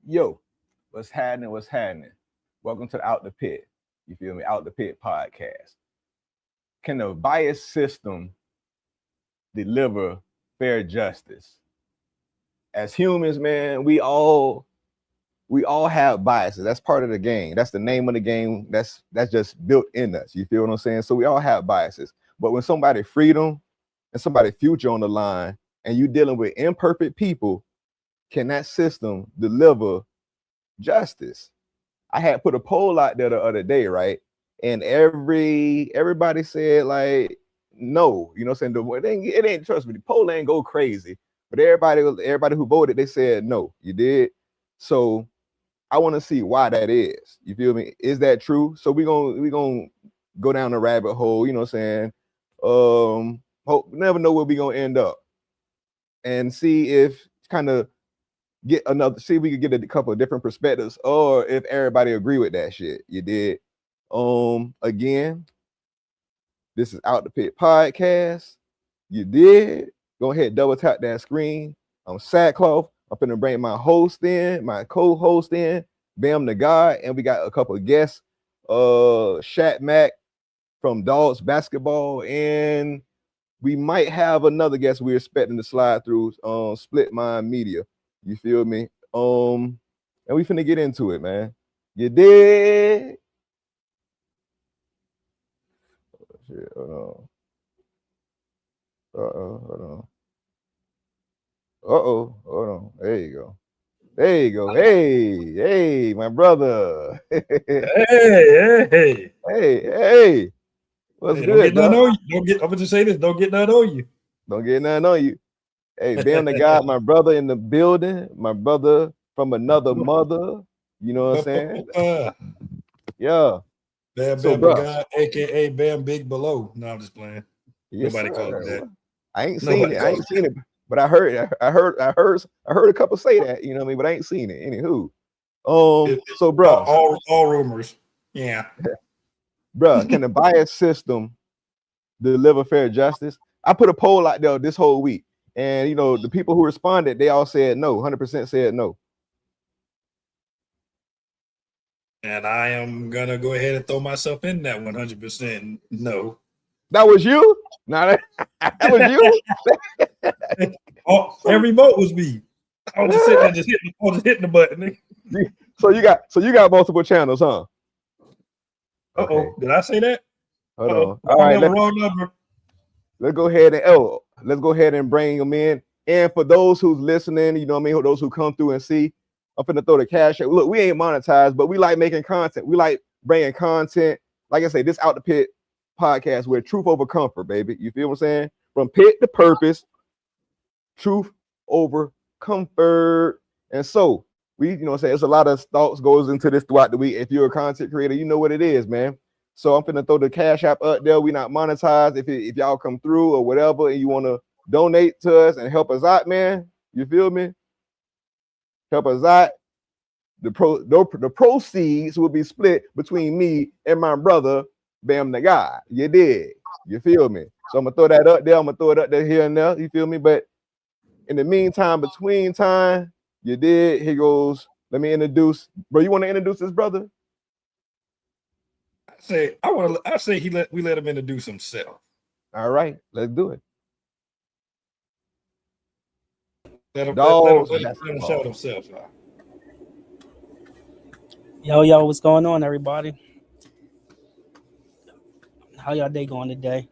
Yo, what's happening? What's happening? Welcome to the Out the Pit. You feel me? Out the Pit podcast. Can the bias system deliver fair justice? As humans, man, we all have biases. That's part of the game. That's the name of the game. That's just built in us. You feel what I'm saying? So we all have biases. But when somebody freedom and somebody future on the line, and you dealing with imperfect people, can that system deliver justice? I had put a poll out there the other day, right? And everybody said like no, you know what I'm saying? It ain't trust me, the poll ain't go crazy. But everybody who voted, they said no, you did. So I want to see why that is. You feel me? Is that true? So we gonna go down the rabbit hole, you know what I'm saying? Never know where we gonna end up and see if kind of see if we could get a couple of different perspectives or if everybody agree with that shit. You did. Again, this is Out the Pit podcast. You did. Go ahead, double tap that screen. I'm Sackcloth. I'm finna bring my host in, my co-host in, Bam the God, and we got a couple of guests. Shat Mac from Dogs Basketball, and we might have another guest we're expecting to slide through Split Mind Media. You feel me? And we finna get into it, man. You did. Oh, shit, hold on. Hold on. Hold on. There you go. Hey, my brother. Hey. What's Hey, good, don't get dog? none on you. I'm gonna say this. Don't get none on you. Don't get nothing on you. Hey, Bam the God, my brother in the building, my brother from another mother. You know what I'm saying? Yeah. Bam So, Bam the bro, God, aka Bam Big Below. No, I'm just playing. yes, Nobody sir. calls it that. I ain't seen Nobody it. calls it. But I heard a couple say that. You know what I mean? But I ain't seen it. Anywho, so, bro, all rumors. Yeah. bro, can the bias system deliver fair justice? I put a poll out there this whole week, and you know the people who responded, they all said no. 100% said no. And I am gonna go ahead and throw myself in that 100% no. That was you? Nah, that was you. Every vote was me. I was just sitting there, hitting the button. So you got multiple channels, huh? Okay. Did I say that? Hold on. All right, wrong number. Let's go ahead and bring them in. And for those who's listening, you know what I mean, those who come through and see, I'm finna throw the cash out. Look, we ain't monetized, but we like making content. We like bringing content. Like I say, this Out the Pit podcast where truth over comfort, baby. You feel what I'm saying? From pit to purpose, truth over comfort. And so we, you know what I'm saying, there's a lot of thoughts goes into this throughout the week. If you're a content creator, you know what it is, man. So I'm finna throw the cash app up there. We not monetized. If y'all come through or whatever and you want to donate to us and help us out, man, you feel me? Help us out. The proceeds will be split between me and my brother, Bam the God. You did. You feel me? So I'm gonna throw that up there. I'm gonna throw it up there here and there. You feel me? But in the meantime, between time, you did. Here goes. Let me introduce. Bro, you want to introduce this brother? I say we let him introduce himself. All right, let's do it. Let him shout himself out. Yo, what's going on, everybody? How y'all day going today?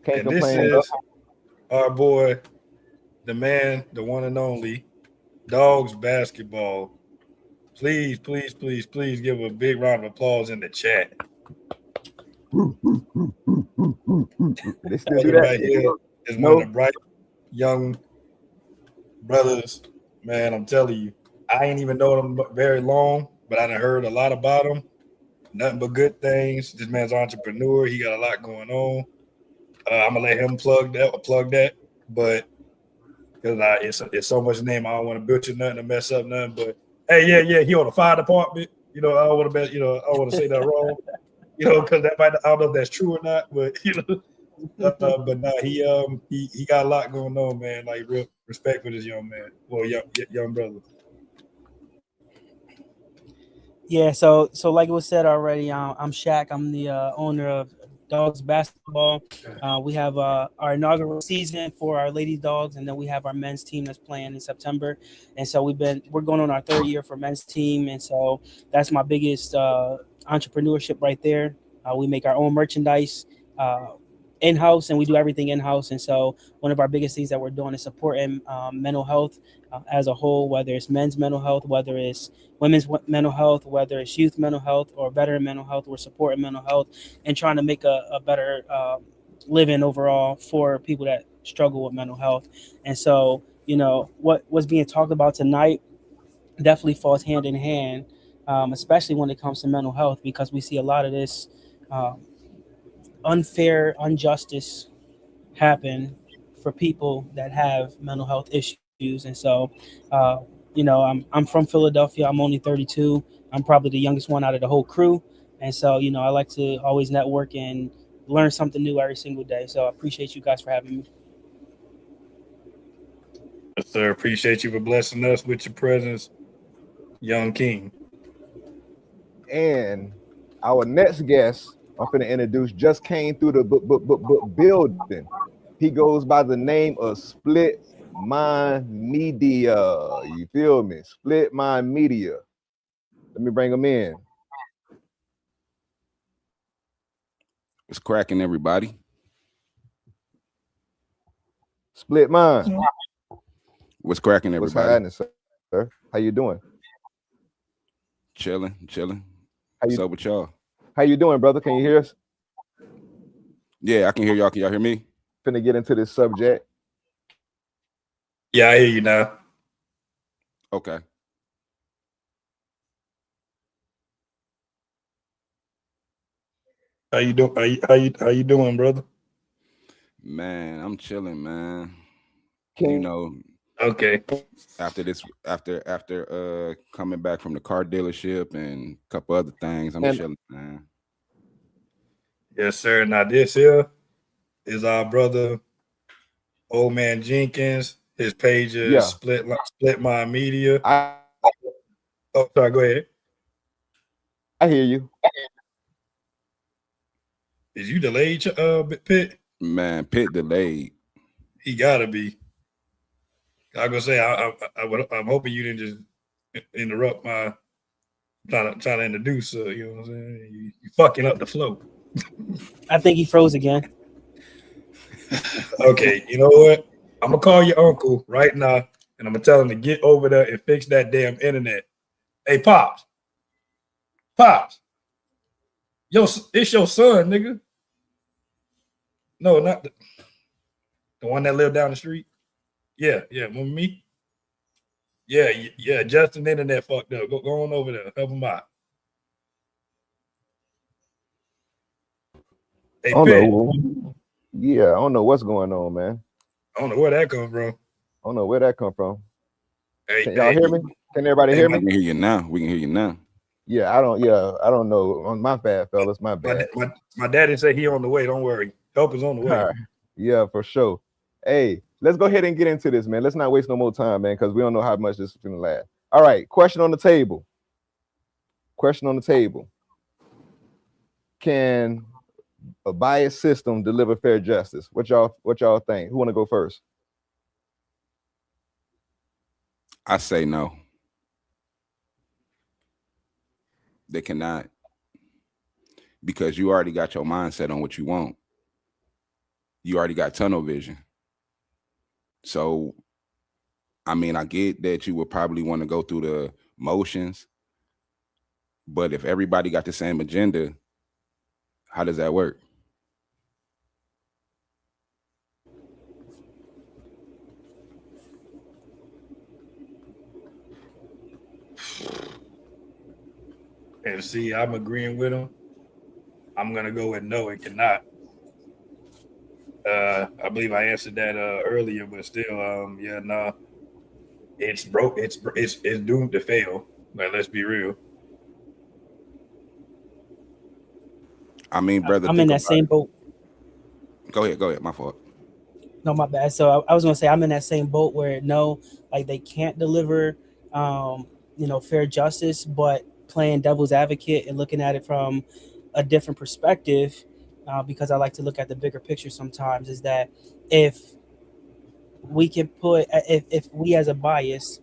Can't and complain. This is our boy, the man, the one and only, Dogs Basketball. Please give a big round of applause in the chat. They still do that. Right here is one of the bright young brothers. Man, I'm telling you, I ain't even known him very long, but I done heard a lot about him. Nothing but good things. This man's an entrepreneur. He got a lot going on. I'm gonna let him plug that, but because it's so much name, I don't want to butcher nothing or mess up nothing. But hey, yeah, he on the fire department. You know, I don't want to say that wrong. You know, because that I don't know if that's true or not, but you know, But nah, he got a lot going on, man. Like real respect for this young man. Well, young brother. Yeah, so like it was said already, I'm Shaq. I'm the owner of Dogs Basketball. We have our inaugural season for our lady dogs, and then we have our men's team that's playing in September. And so we're going on our third year for men's team, and so that's my biggest entrepreneurship right there. We make our own merchandise. In-house, and we do everything in-house. And so one of our biggest things that we're doing is supporting mental health as a whole, whether it's men's mental health, whether it's women's mental health, whether it's youth mental health or veteran mental health. We're supporting mental health and trying to make a better living overall for people that struggle with mental health. And so, what's being talked about tonight definitely falls hand in hand, especially when it comes to mental health, because we see a lot of this unfair injustice happen for people that have mental health issues. And so, I'm from Philadelphia. I'm only 32. I'm probably the youngest one out of the whole crew. And so, I like to always network and learn something new every single day. So I appreciate you guys for having me. Yes, sir. Appreciate you for blessing us with your presence, young king. And our next guest, I'm finna introduce, just came through the building. He goes by the name of Split Mind Media. You feel me? Split Mind Media. Let me bring him in. It's cracking, everybody. Split Mind. What's cracking, everybody? What's happening, sir? How you doing? Chilling. What's up with y'all? How you doing, brother? Can you hear us? Yeah, I can hear y'all. Can y'all hear me? Finna get into this subject. Yeah, I hear you now. Okay. How you doing? How you doing, brother? Man, I'm chilling, man. Okay. After coming back from the car dealership and a couple other things, I'm chilling, man. Yes, sir. Now this here is our brother, Old Man Jenkins. His page is Split Mind Media. Sorry, go ahead. I hear you. Is you delayed, Pitt? Man, Pitt delayed. He gotta be. I gonna say I'm hoping you didn't just interrupt my trying to introduce. You know what I'm saying? You fucking up the flow. I think he froze again. Okay, you know what? I'm gonna call your uncle right now, and I'm gonna tell him to get over there and fix that damn internet. Hey, Pops. It's your son, nigga. No, not the one that lived down the street. Yeah, with me. Yeah. Justin internet fucked up. Go on over there. Help him out. Hey, I don't Pitt. know. Yeah, I don't know what's going on, man. I don't know where that come from. I don't know where that come from. Hey, can y'all hear me? Can everybody hear me? We can hear you now. Yeah, I don't know. My bad, fellas. My bad. My daddy said he on the way. Don't worry. Help is on the way. Right. Yeah, for sure. Hey, let's go ahead and get into this, man. Let's not waste no more time, man, because we don't know how much this is gonna last. All right, question on the table. Can a biased system deliver fair justice? What y'all think? Who want to go first? I say no. They cannot, because you already got your mindset on what you want. You already got tunnel vision. So, I mean, I get that you would probably want to go through the motions, but if everybody got the same agenda, how does that work? And see, I'm agreeing with him. I'm gonna go with no, it cannot. I believe I answered that earlier, but still, it's broke. It's doomed to fail. Like, let's be real. I mean, brother, I'm in that same boat. Go ahead. My fault. No, my bad. So I was gonna say I'm in that same boat where no, like they can't deliver, fair justice, but playing devil's advocate and looking at it from a different perspective, because I like to look at the bigger picture sometimes. Is that if we can put if we as a biased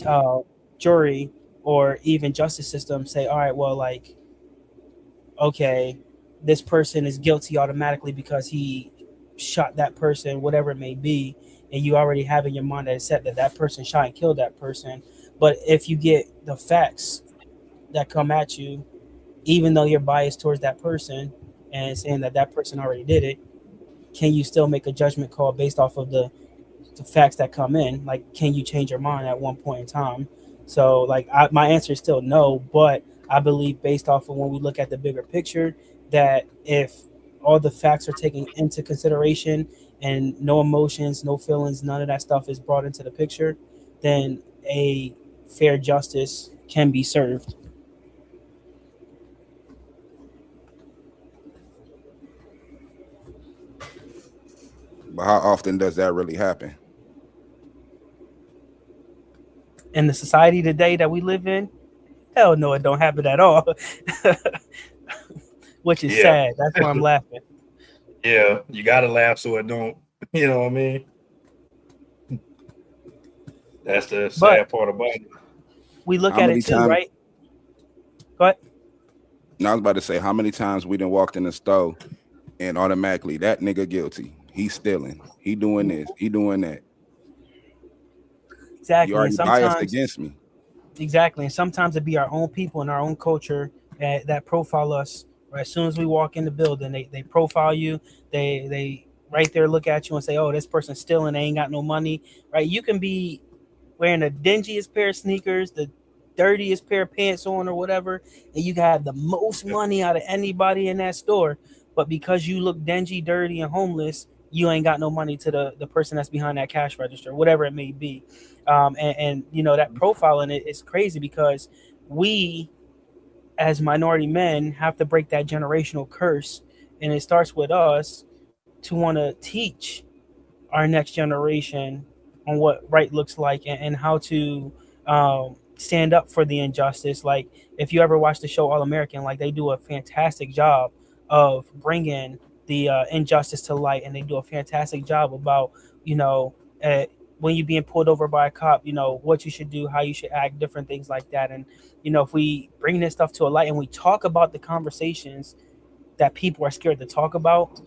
uh, jury or even justice system say, all right, well, like, okay, this person is guilty automatically because he shot that person, whatever it may be, and you already have in your mind that it's set that that person shot and killed that person. But if you get the facts that come at you, even though you're biased towards that person and saying that that person already did it, can you still make a judgment call based off of the facts that come in? Like, can you change your mind at one point in time? So, like, my answer is still no, but I believe based off of when we look at the bigger picture, that if all the facts are taken into consideration and no emotions, no feelings, none of that stuff is brought into the picture, then a fair justice can be served. But how often does that really happen? In the society today that we live in, hell no, it don't happen at all. Which is Yeah. sad. That's why I'm laughing. Yeah, you gotta laugh so it don't. You know what I mean? That's the sad part about it. We look How at many it too, times- right? Go ahead. And I was about to say, how many times we done walked in the store and automatically that nigga guilty. He's stealing. He doing this. He doing that. Exactly. You already And biased sometimes, against me. exactly. And sometimes it be our own people in our own culture that profile us. Right? As soon as we walk in the building, they profile you. They right there look at you and say, "Oh, this person's stealing. They ain't got no money." Right? You can be wearing the dingiest pair of sneakers, the dirtiest pair of pants on, or whatever, and you can have the most money out of anybody in that store. But because you look dingy, dirty, and homeless, you ain't got no money to the person that's behind that cash register, whatever it may be. And you know that profiling it is crazy because we, as minority men, have to break that generational curse, and it starts with us to want to teach our next generation on what right looks like and how to stand up for the injustice. Like if you ever watch the show All American, like they do a fantastic job of bringing the injustice to light, and they do a fantastic job about you know uh, when you're being pulled over by a cop, you know what you should do, how you should act, different things like that. And you know if we bring this stuff to a light and we talk about the conversations that people are scared to talk about,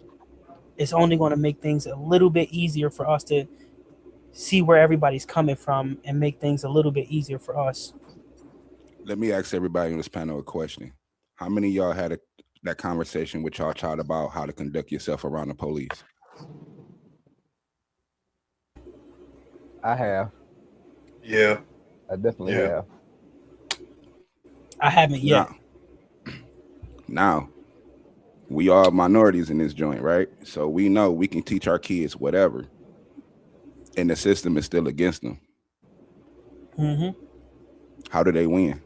it's only going to make things a little bit easier for us to see where everybody's coming from and make things a little bit easier for us. Let me ask everybody on this panel a question. How many of y'all had that conversation with y'all child about how to conduct yourself around the police? I have. Yeah. I definitely Yeah. have. I haven't yet. Now, we are minorities in this joint, right? So we know we can teach our kids whatever, and the system is still against them. Mm-hmm. How do they win?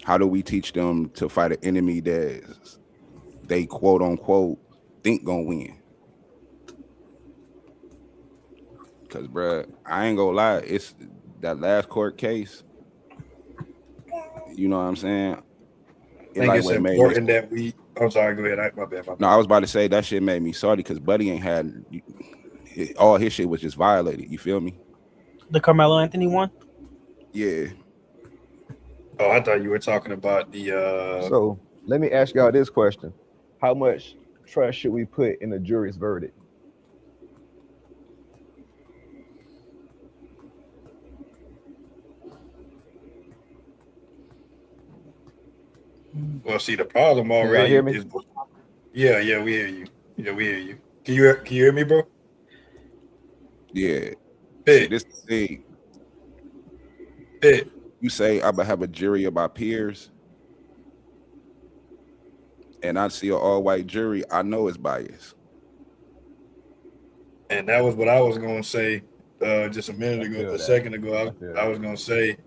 How do we teach them to fight an enemy that they quote unquote think gonna win? Because, bruh, I ain't gonna lie, it's that last court case. You know what I'm saying? I think it's important that we. I'm sorry. Go ahead. My bad. No, I was about to say that shit made me salty because Buddy ain't had all his shit was just violated. You feel me? The Carmelo Anthony one? Yeah. Oh, I thought you were talking about the. So let me ask y'all this question: how much trust should we put in the jury's verdict? Well, see, the problem already hear me? is. Yeah, we hear you. Yeah, we hear you. Can you hear me, bro? Yeah. Hey. This thing. Hey. You say I'm gonna have a jury of my peers, and I see an all-white jury. I know it's biased. And that was what I was gonna say just a second ago. I was gonna say,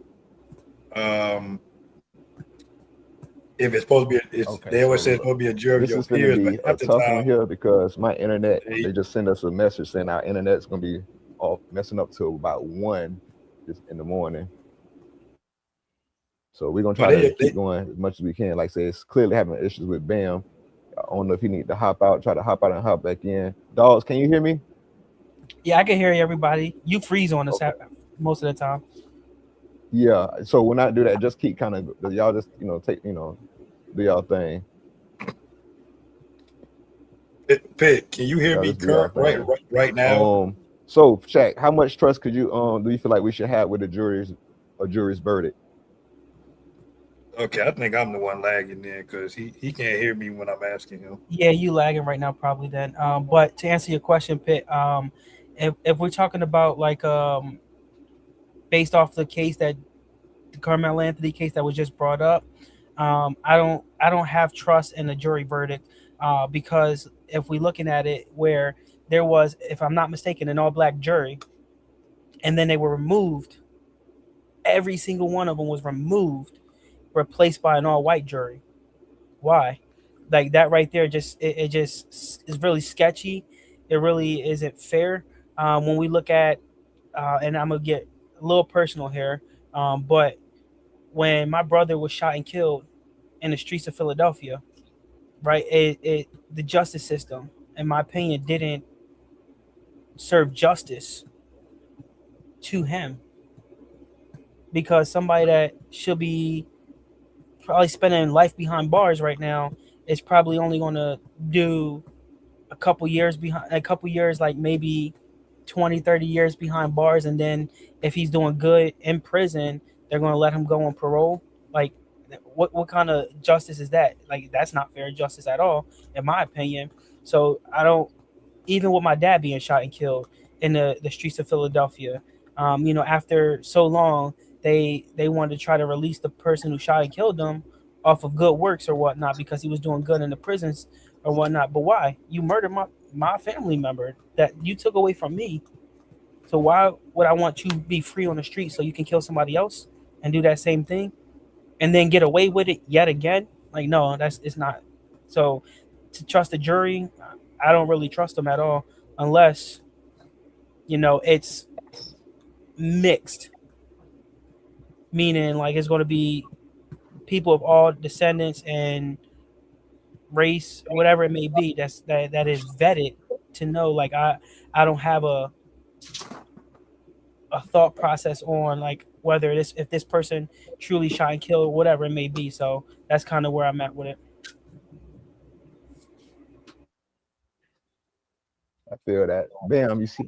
if it's supposed to be, Okay, they always so say it's look, supposed to be a jury of this your is going to peers, but be a half the tough one time, here because my internet, they, they just send us a message saying our internet's going to be off, messing up till about 1 in the morning. So we're going to try to keep going as much as we can. Like I say, it's clearly having issues with Bam. I don't know if you need to hop out, try to hop out and hop back in. Dogs, can you hear me? Yeah, I can hear everybody. You freeze on us Okay. most of the time. Yeah. So when I do that, just keep kind of, y'all just, take, do y'all thing. Pitt, can you hear Y'all me just do y'all thing. right now? So Shaq, how much trust could you do you feel like we should have with the jury's verdict? Okay, I think I'm the one lagging then because he can't hear me when I'm asking him. Yeah, you lagging right now probably then. But to answer your question, Pitt, if we're talking about like based off the case that the Carmelo Anthony case that was just brought up, I don't have trust in the jury verdict because if we're looking at it where there was, if I'm not mistaken, an all-black jury, and then they were removed, every single one of them was removed, replaced by an all-white jury. Why? Like that right there, just it just is really sketchy. It really isn't fair. When we look at, and I'm gonna get a little personal here, but when my brother was shot and killed in the streets of Philadelphia, right? The justice system, in my opinion, didn't serve justice to him because somebody that should be probably spending life behind bars right now is probably only going to do a couple years, like maybe 20, 30 years behind bars. And then if he's doing good in prison, they're going to let him go on parole. Like, what kind of justice is that? Like, that's not fair justice at all, in my opinion. So I don't, even with my dad being shot and killed in the streets of Philadelphia, after so long, they wanted to try to release the person who shot and killed them off of good works or whatnot because he was doing good in the prisons or whatnot. But why? You murdered my family member that you took away from me. So why would I want you to be free on the street so you can kill somebody else and do that same thing and then get away with it yet again? Like, no, it's not. So to trust the jury, I don't really trust them at all unless it's mixed, meaning like it's going to be people of all descendants and race, whatever it may be, that is vetted to know. Like I don't have a thought process on like whether if this person truly shot and killed or whatever it may be. So that's kind of where I'm at with it. I feel that. Bam, you see?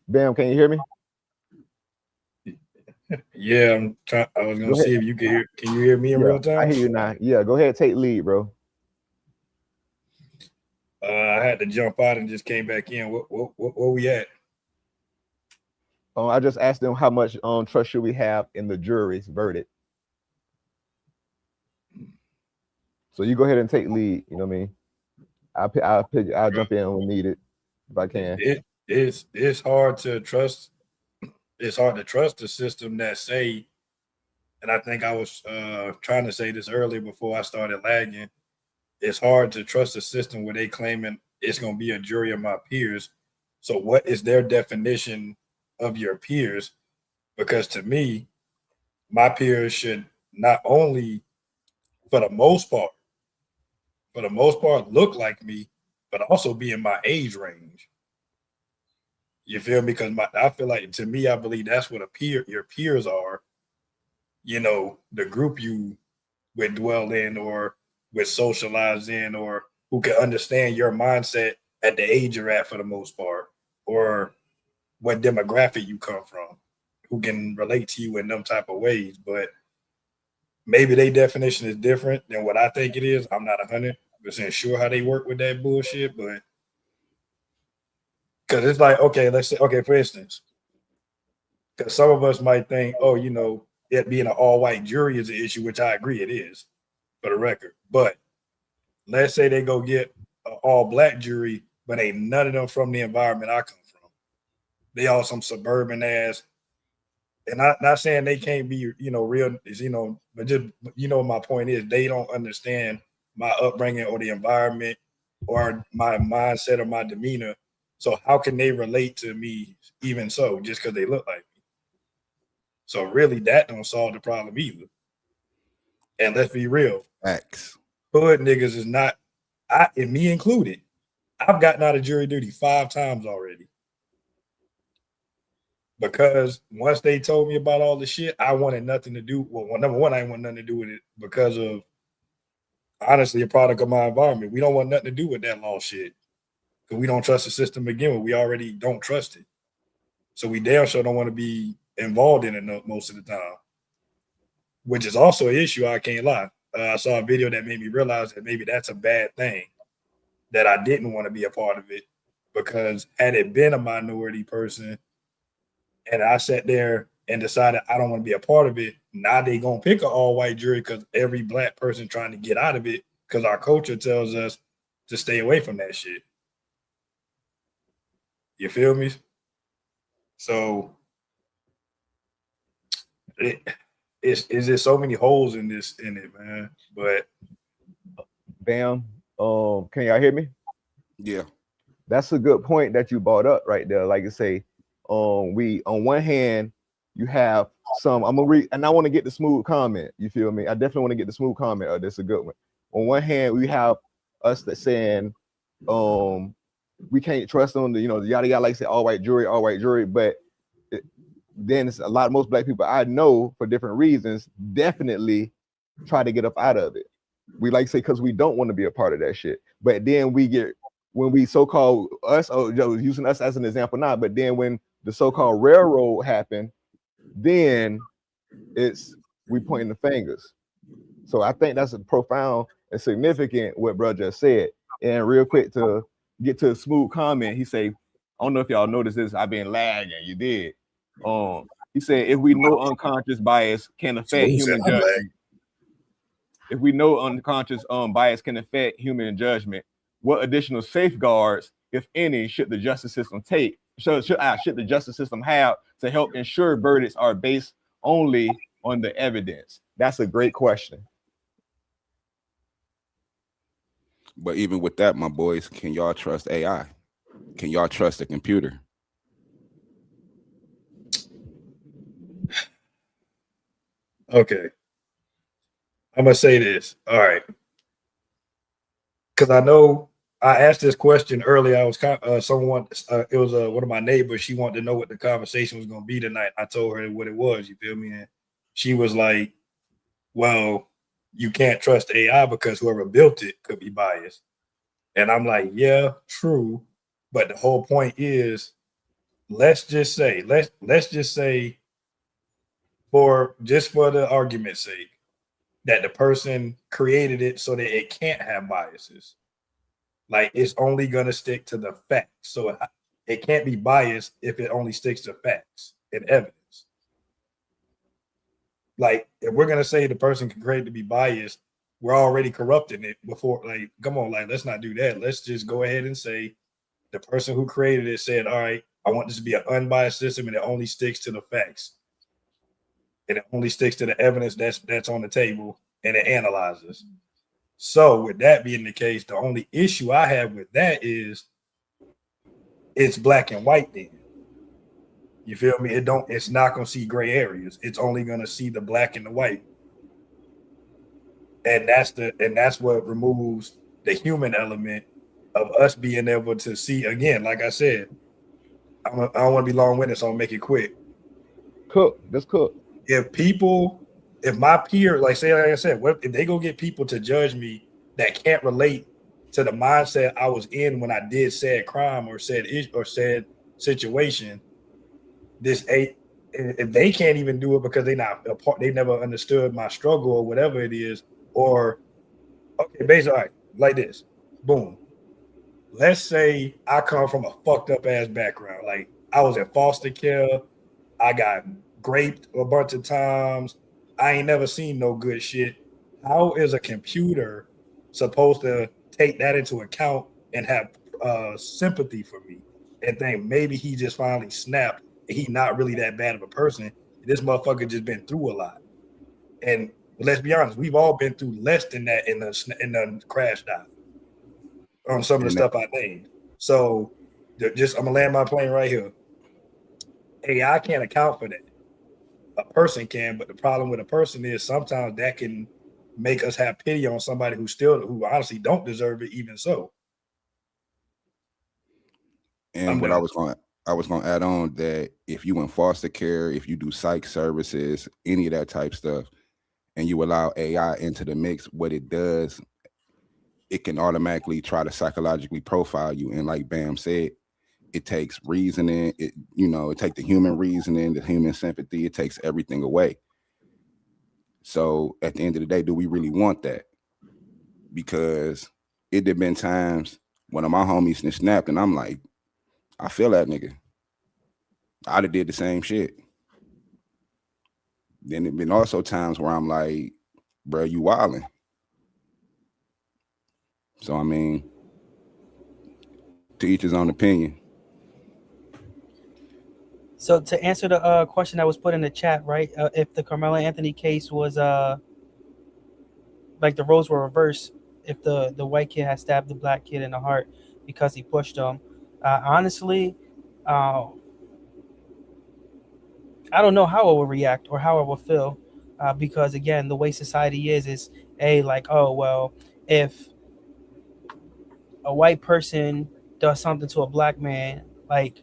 Bam, can you hear me? Yeah, I was gonna see if you can hear. Can you hear me in real time? I hear you now. Yeah, go ahead, take lead, bro. I had to jump out and just came back in. Where we at? I just asked them how much trust should we have in the jury's verdict. So you go ahead and take lead. You know what I mean? I'll jump in when needed if I can. It's hard to trust. It's hard to trust the system that say, and I think I was trying to say this earlier before I started lagging. It's hard to trust a system where they claiming it's going to be a jury of my peers. So what is their definition of your peers? Because to me, my peers should not only, for the most part, look like me, but also be in my age range. You feel me? Because I feel like, to me, I believe that's what your peers are. The group you would dwell in or would socialize in, or who can understand your mindset at the age you're at for the most part, or what demographic you come from, who can relate to you in them type of ways. But maybe their definition is different than what I think it is. I'm not 100% sure how they work with that bullshit, but because it's like, okay, let's say, okay, for instance, because some of us might think, oh, it being an all-white jury is an issue, which I agree it is, for the record. But let's say they go get an all-black jury, but ain't none of them from the environment I come from. They all some suburban ass and not saying they can't be, real, but just, my point is they don't understand my upbringing or the environment or my mindset or my demeanor. So how can they relate to me even so, just because they look like me? So really that don't solve the problem either. And let's be real. X. Hood niggas is not, and me included, I've gotten out of jury duty 5 times already. Because once they told me about all the shit, I wanted nothing to do. Well, number one, I didn't want nothing to do with it because of, honestly, a product of my environment. We don't want nothing to do with that law shit because we don't trust the system to begin with. We already don't trust it. So we damn sure don't want to be involved in it most of the time, which is also an issue. I can't lie. I saw a video that made me realize that maybe that's a bad thing, that I didn't want to be a part of it, because had it been a minority person and I sat there and decided I don't want to be a part of it, now they gonna pick an all-white jury because every black person trying to get out of it because our culture tells us to stay away from that shit. You feel me? So it's just so many holes in it, man. But Bam. Can y'all hear me? Yeah. That's a good point that you brought up right there. Like I say, we on one hand, you have some, I'm gonna read, and I want to get the smooth comment. You feel me? I definitely want to get the smooth comment. Oh, that's a good one. On one hand, we have us that saying, we can't trust on the, yada yada, like I said, all white jury, but then it's most black people I know for different reasons definitely try to get up out of it. We like to say because we don't want to be a part of that shit. But then when we so-called us, using us as an example now, but then when the so-called railroad happened, then we pointing the fingers. So I think that's a profound and significant what bro just said. And real quick to get to a smooth comment, he say, I don't know if y'all noticed this, I've been lagging. You did. He said, if we know unconscious bias can affect human judgment, if we know unconscious bias can affect human judgment, what additional safeguards, if any, should the justice system take? Should the justice system have to help ensure verdicts are based only on the evidence? That's a great question. But even with that, my boys, can y'all trust AI? Can y'all trust a computer? okay, I'm gonna say this. All right, because I know I asked this question earlier. I was someone. It was one of my neighbors. She wanted to know what the conversation was gonna be tonight. I told her what it was. You feel me? And she was like, "Well, you can't trust AI because whoever built it could be biased." And I'm like, "Yeah, true." But the whole point is, let's just say, for the argument's sake, that the person created it so that it can't have biases. Like, it's only going to stick to the facts. So it can't be biased if it only sticks to facts and evidence. Like, if we're going to say the person can create to be biased, we're already corrupting it before. Like, come on, like, let's not do that. Let's just go ahead and say the person who created it said, all right, I want this to be an unbiased system and it only sticks to the facts. And it only sticks to the evidence that's on the table and it analyzes. So with that being the case, the only issue I have with that is it's black and white then. You feel me? It's not gonna see gray areas. It's only gonna see the black and the white. And that's what removes the human element of us being able to see. Again, like I said, I don't want to be long-winded, so I'll make it quick. Just cook. If my peer, like I said, if they go get people to judge me that can't relate to the mindset I was in when I did said crime or said situation, if they can't even do it because they never understood my struggle or whatever it is, or okay, basically, all right, like this, boom. Let's say I come from a fucked up ass background, like I was in foster care, I got raped a bunch of times. I ain't never seen no good shit. How is a computer supposed to take that into account and have sympathy for me and think maybe he just finally snapped? He's not really that bad of a person This motherfucker just been through a lot. And let's be honest, we've all been through less than that in the crash dive on some of the stuff I named. So just I'm gonna land my plane right here. AI can't account for that. A person can, but the problem with a person is sometimes that can make us have pity on somebody who honestly don't deserve it, even so. And what I was gonna add on that if you in foster care, if you do psych services, any of that type stuff, and you allow AI into the mix, what it does, it can automatically try to psychologically profile you. And like Bam said, it takes reasoning, it takes the human reasoning, the human sympathy, it takes everything away. So at the end of the day, do we really want that? Because it have been times one of my homies snapped and I'm like, I feel that nigga. I'd have did the same shit. Then it been also times where I'm like, bro, you wildin'. So I mean, to each his own opinion. So to answer the question that was put in the chat, right? If the Carmelo Anthony case was like the roles were reversed, if the white kid had stabbed the black kid in the heart because he pushed him, honestly, I don't know how I would react or how I would feel, because again, the way society is like, oh well, if a white person does something to a black man, like,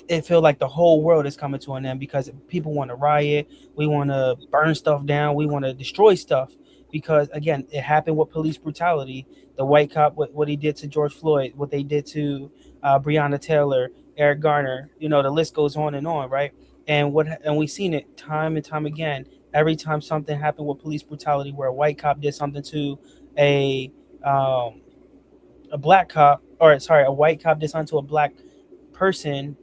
it feel like the whole world is coming to an end because people want to riot. We want to burn stuff down. We want to destroy stuff because, again, it happened with police brutality. The white cop, what he did to George Floyd, what they did to Breonna Taylor, Eric Garner, the list goes on, right? And we've seen it time and time again. Every time something happened with police brutality where a white cop did something to a black cop, a white cop did something to a black person,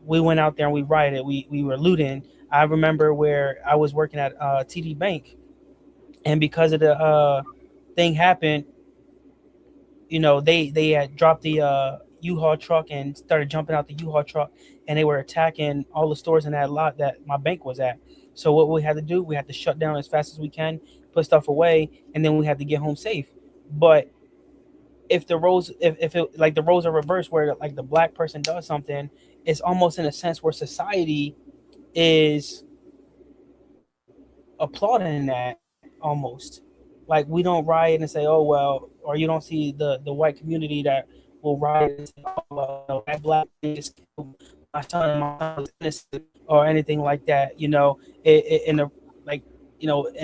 we went out there and we rioted. We were looting. I remember where I was working at TD Bank, and because of the thing happened, they had dropped the U-Haul truck and started jumping out the U-Haul truck, and they were attacking all the stores in that lot that my bank was at. So what we had to do, we had to shut down as fast as we can, put stuff away, and then we had to get home safe. But if the roles, if it like the roles are reversed, where like the black person does something, it's almost in a sense where society is applauding that almost. Like we don't riot and say, oh well, or you don't see the white community that will riot and say, oh well, that black is my son was innocent or anything like that. In a in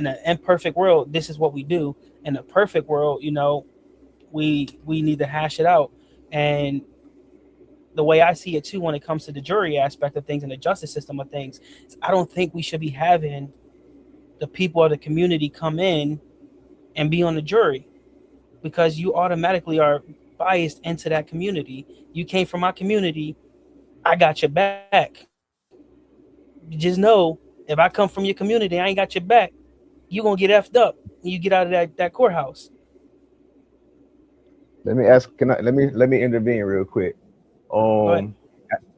an imperfect world, this is what we do. In a perfect world, we need to hash it out. And the way I see it too, when it comes to the jury aspect of things and the justice system of things, is I don't think we should be having the people of the community come in and be on the jury, because you automatically are biased into that community. You came from my community, I got your back. You just know, if I come from your community, I ain't got your back, you're gonna get effed up when you get out of that courthouse. Let me intervene real quick.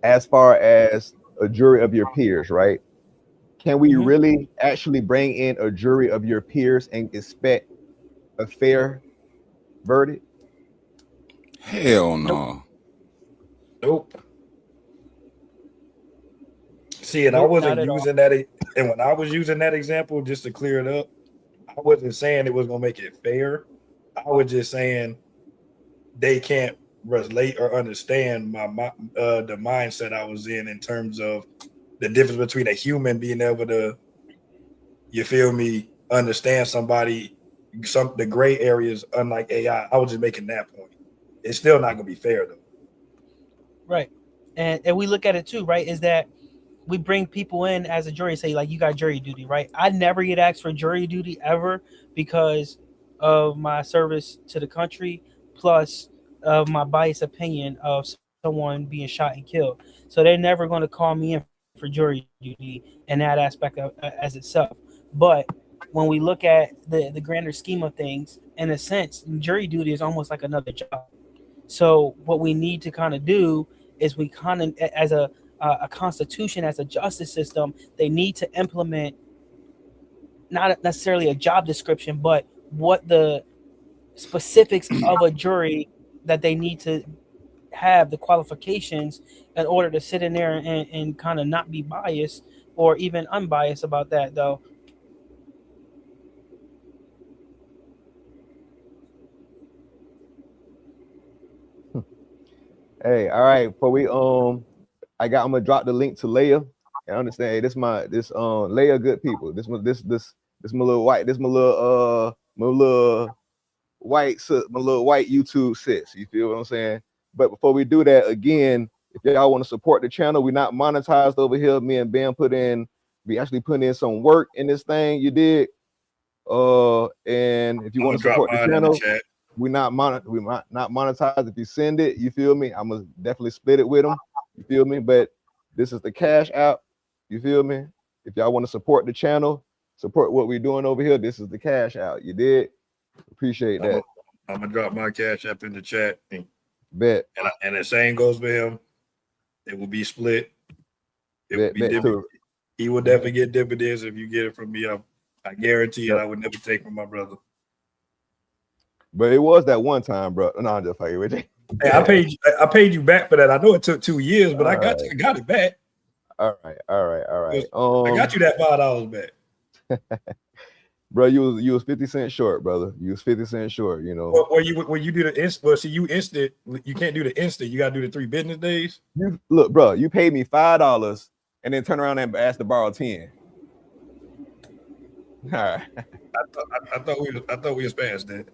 As far as a jury of your peers, right? Can we really actually bring in a jury of your peers and expect a fair verdict? Hell no. Nope. See, and I wasn't using that, and when I was using that example, just to clear it up, I wasn't saying it was gonna make it fair. I was just saying they can't relate or understand the mindset I was in terms of the difference between a human being able to, you feel me, understand somebody, the gray areas, unlike AI. I was just making that point. It's still not gonna be fair though. Right. And we look at it too, right? Is that we bring people in as a jury and say, like, you got jury duty, right? I never get asked for jury duty ever because of my service to the country, plus of my biased opinion of someone being shot and killed. So they're never going to call me in for jury duty in that aspect as itself. But when we look at the grander scheme of things, in a sense, jury duty is almost like another job. So what we need to kind of do is we kind of, as a a constitution, as a justice system, they need to implement not necessarily a job description, but what the specifics of a jury that they need to have, the qualifications in order to sit in there and kind of not be biased or even unbiased about that, though. Hey, all right. Before we I'm gonna drop the link to Leia. And understand, hey, this Leia good people. This my little white, my little white YouTube sis. You feel what I'm saying? But before we do that, again, if y'all want to support the channel, we're not monetized over here. Me and Ben we actually put in some work in this thing. You did. And if you want to support the channel, we're not monetized. If you send it, you feel me? I'm gonna definitely split it with them. You feel me? But this is the Cash App. You feel me? If y'all want to support the channel, support what we're doing over here, this is the Cash Out. You did? Appreciate that. I'm gonna drop my Cash App in the chat. Bet. And the same goes for him. It will be split. He will definitely get dividends if you get it from me. I guarantee it. I would never take from my brother. But it was that one time, bro. No, I'm just fucking with you. Hey, I paid you back for that. I know it took 2 years, but I got it back. All right. I got you that $5 back. Bro, you was 50 cents short, brother. You was 50 cents short, you know. When you do the instant, you instant, you can't do the instant. You gotta do the 3 business days. Look, bro, you paid me $5 and then turn around and ask to borrow 10. All right. I thought we was past that.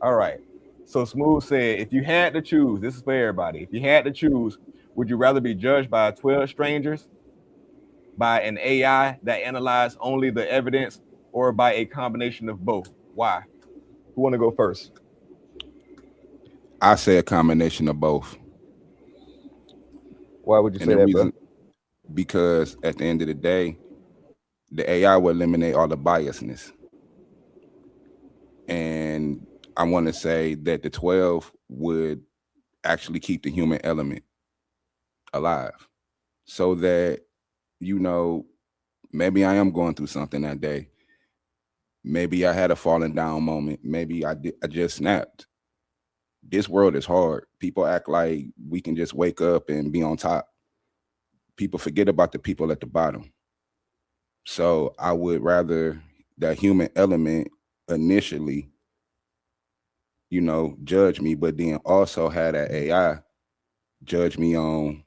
All right. So Smooth said, if you had to choose, this is for everybody. If you had to choose, would you rather be judged by 12 strangers, by an AI that analyzes only the evidence, or by a combination of both? Why? Who want to go first? I say a combination of both. Why would you say that, bro? Because at the end of the day, the AI will eliminate all the biasness. And I want to say that the 12 would actually keep the human element alive, so that, you know, maybe I am going through something that day. Maybe I had a falling down moment. Maybe I just snapped. This world is hard. People act like we can just wake up and be on top. People forget about the people at the bottom. So I would rather that human element initially, you know, judge me, but then also have that AI judge me on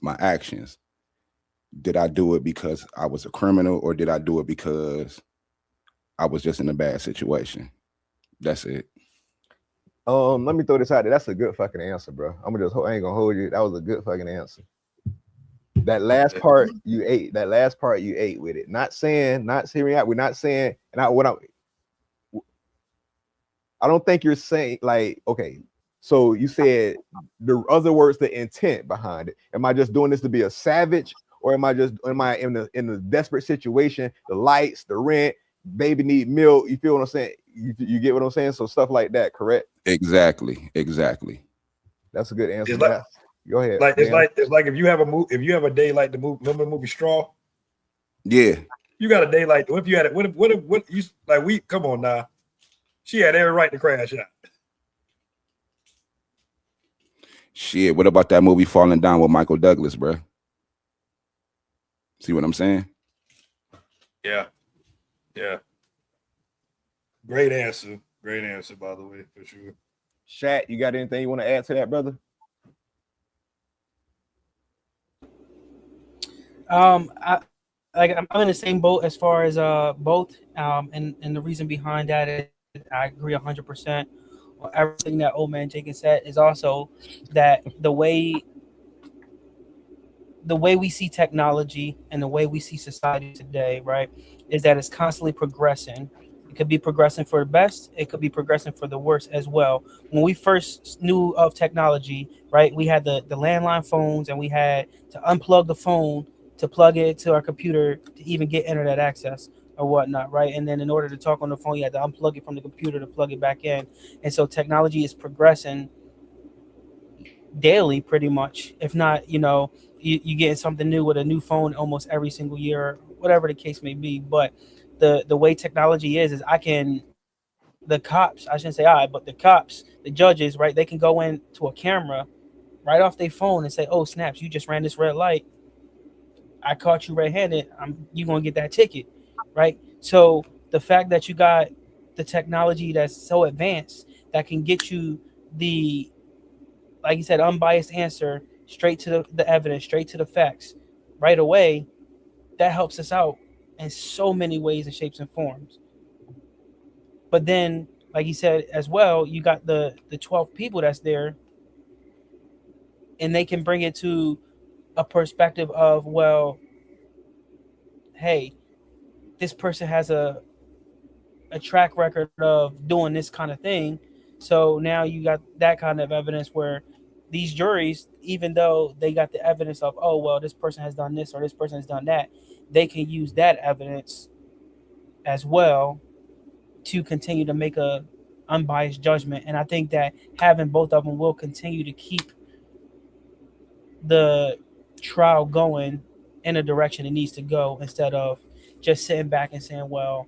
my actions. Did I do it because I was a criminal, or did I do it because I was just in a bad situation? That's it. Let me throw this out there. That's a good fucking answer, bro. I ain't gonna hold you. That was a good fucking answer. That last part you ate. With it. Not hearing out. We're not saying. I don't think you're saying, like, okay. So you said the other words, the intent behind it. Am I just doing this to be a savage, or am I in a desperate situation? The lights, the rent, baby need milk. You feel what I'm saying? You get what I'm saying? So stuff like that, correct? Exactly. That's a good answer. Go ahead. It's like if you have a day like the movie, remember the movie Straw? Yeah. You got a day like, what if you had it? What you like? Come on now. She had every right to crash out. Shit, what about that movie Falling Down with Michael Douglas, bro? See what I'm saying? Yeah. Great answer, by the way, for sure. Shat, you got anything you want to add to that, brother? I'm in the same boat as far as both. And the reason behind that is I agree 100%. Everything that old man Jenkins said is also that the way we see technology and the way we see society today, right, is that it's constantly progressing. It could be progressing for the best. It could be progressing for the worst as well. When we first knew of technology, right, we had the landline phones, and we had to unplug the phone to plug it to our computer to even get internet access or whatnot, right? And then in order to talk on the phone, you had to unplug it from the computer to plug it back in. And so technology is progressing daily, pretty much, if not, you get something new with a new phone almost every single year, whatever the case may be. But the way technology is I can the cops, I shouldn't say but the cops, the judges, right? They can go into a camera right off their phone and say, "Oh snaps, you just ran this red light. I caught you red-handed. You gonna get that ticket," right? So the fact that you got the technology that's so advanced that can get you the, like you said, unbiased answer straight to the evidence, straight to the facts, right away, that helps us out in so many ways and shapes and forms. But then, like you said as well, you got the 12 people that's there, and they can bring it to a perspective of, well, hey, this person has a track record of doing this kind of thing. So now you got that kind of evidence where these juries, even though they got the evidence of, oh, well, this person has done this or this person has done that, they can use that evidence as well to continue to make a unbiased judgment. And I think that having both of them will continue to keep the trial going in a direction it needs to go, instead of just sitting back and saying, well,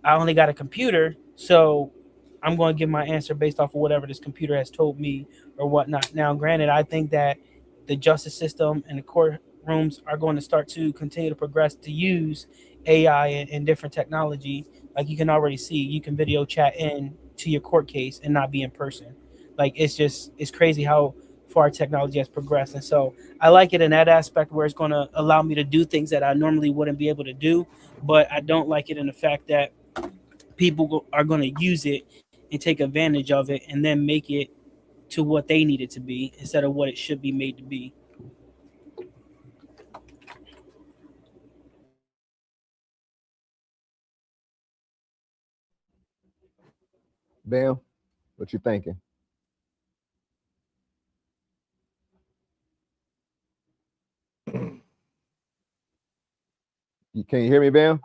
I only got a computer, so I'm going to give my answer based off of whatever this computer has told me or whatnot. Now, granted, I think that the justice system and the courtrooms are going to start to continue to progress to use AI and different technology. Like you can already see, you can video chat in to your court case and not be in person. Like it's crazy how far technology has progressed. And so I like it in that aspect where it's going to allow me to do things that I normally wouldn't be able to do. But I don't like it in the fact that people are going to use it and take advantage of it and then make it to what they need it to be instead of what it should be made to be. Bam, what you thinking? Can you hear me, Bam?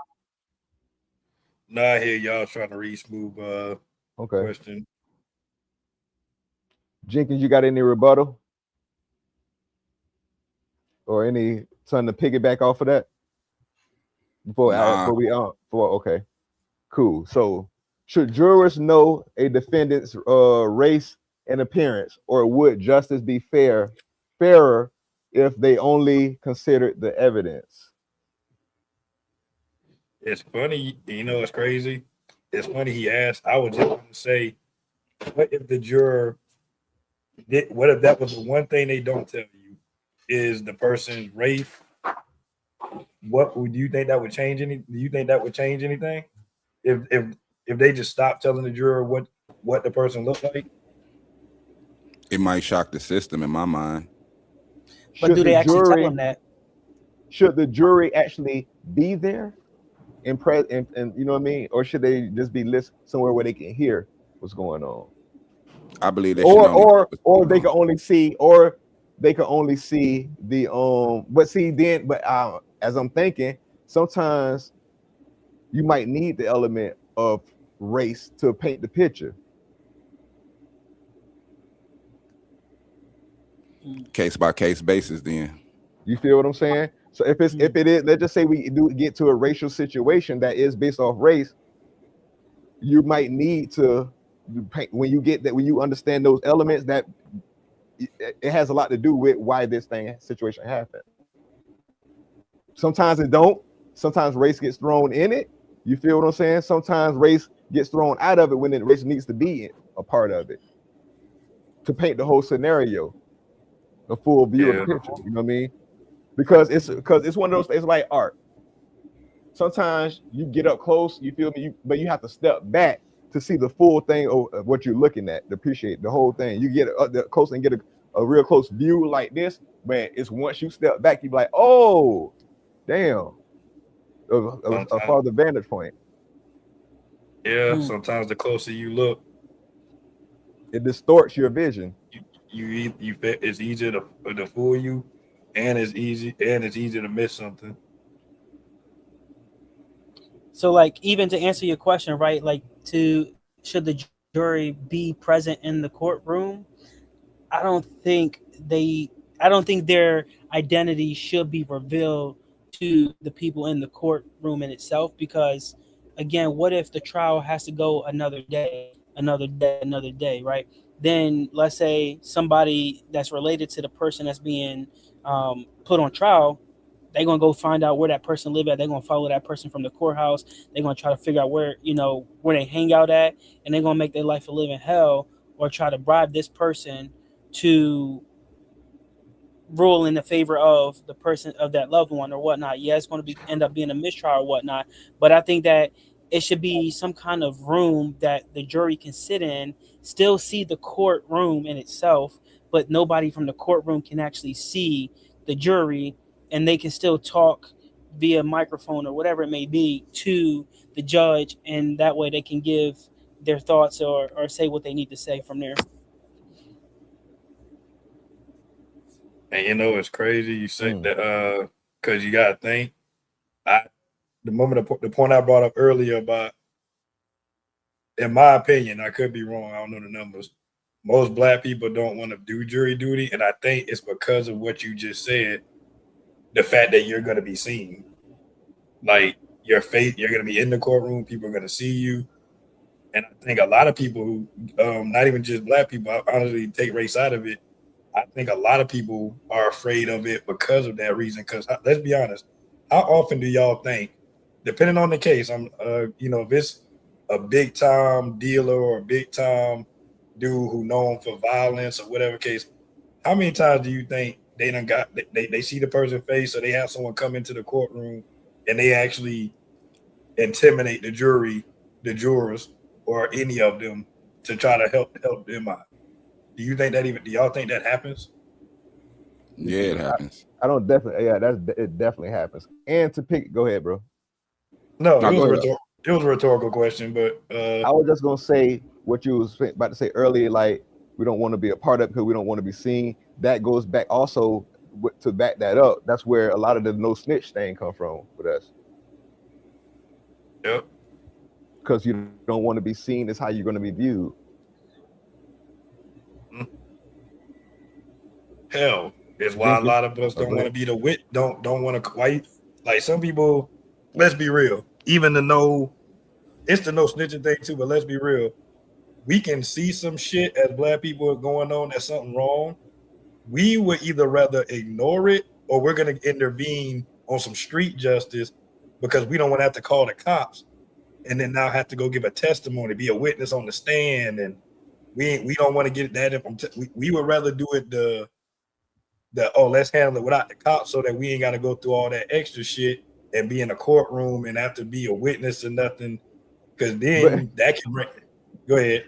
No, I hear y'all trying to read smooth Okay. question. Jenkins, you got any rebuttal? Or any something to piggyback off of that? Before okay. Cool. So should jurors know a defendant's race and appearance, or would justice be fairer if they only considered the evidence? It's funny, it's crazy. It's funny he asked. I was just going to say, what if the juror did? What if that was the one thing they don't tell you is the person's race? What would you think that would change? Do you think that would change anything if they just stopped telling the juror what the person looked like? It might shock the system in my mind. But do they actually tell them that? Should the jury actually be there and you know what I mean? Or should they just be listed somewhere where they can hear what's going on? I believe they or they can only see the but see then as I'm thinking, sometimes you might need the element of race to paint the picture. Case by case basis, then. You feel what I'm saying? So if it is, let's just say we do get to a racial situation that is based off race, you might need to paint, when you understand those elements, that it has a lot to do with why this situation happened. Sometimes it don't. Sometimes race gets thrown in it. You feel what I'm saying? Sometimes race gets thrown out of it when race needs to be a part of it to paint the whole scenario, the full view of the picture. You know what I mean? Because it's one of those things like art. Sometimes you get up close, you feel me, but you have to step back to see the full thing of what you're looking at, to appreciate the whole thing. You get up close and get a real close view like this, but it's once you step back, you be like, oh, damn, a farther vantage point. Yeah, sometimes the closer you look, it distorts your vision. You it's easier to fool you, and it's easy to miss something. So, like, even to answer your question, right? Like, should the jury be present in the courtroom? I don't think they I don't think their identity should be revealed to the people in the courtroom in itself, because again, what if the trial has to go another day, another day, right? Then let's say somebody that's related to the person that's being put on trial, they're gonna go find out where that person live at. They're gonna follow that person from the courthouse. They're gonna try to figure out where, where they hang out at, and they're gonna make their life a living hell, or try to bribe this person to rule in the favor of the person, of that loved one or whatnot. Yeah, it's going to end up being a mistrial or whatnot. But I think that it should be some kind of room that the jury can sit in, still see the courtroom in itself, but nobody from the courtroom can actually see the jury, and they can still talk via microphone or whatever it may be to the judge, and that way they can give their thoughts, or say what they need to say from there. And it's crazy you say that, because you gotta think. The point I brought up earlier about, in my opinion, I could be wrong, I don't know the numbers. Most Black people don't want to do jury duty, and I think it's because of what you just said. The fact that you're going to be seen, like your face, you're going to be in the courtroom. People are going to see you, and I think a lot of people who, not even just Black people, I honestly take race out of it. I think a lot of people are afraid of it because of that reason. Because let's be honest, how often do y'all think, depending on the case, if it's a big time dealer or a big time dude who known for violence or whatever case, how many times do you think they see the person's face, or they have someone come into the courtroom and they actually intimidate the jurors, or any of them to try to help them out? Do y'all think that happens? Yeah, it happens. I don't definitely. Yeah, it definitely happens. And go ahead, bro. No, it was a rhetorical question, but I was just gonna say what you was about to say earlier. Like, we don't want to be a part of it because we don't want to be seen. That goes back also to back that up. That's where a lot of the no snitch thing come from with us. Yep. Because you don't want to be seen as how you're going to be viewed. Hell, is why a lot of us don't want to be the wit. Don't want to quite, like some people. Let's be real. Even it's the no snitching thing too. But let's be real. We can see some shit as Black people going on. That's something wrong. We would either rather ignore it, or we're going to intervene on some street justice, because we don't want to have to call the cops and then now have to go give a testimony, be a witness on the stand, and we don't want to get that. We would rather do it let's handle it without the cops, so that we ain't got to go through all that extra shit and be in a courtroom and have to be a witness or nothing, because then that can bring. Go ahead.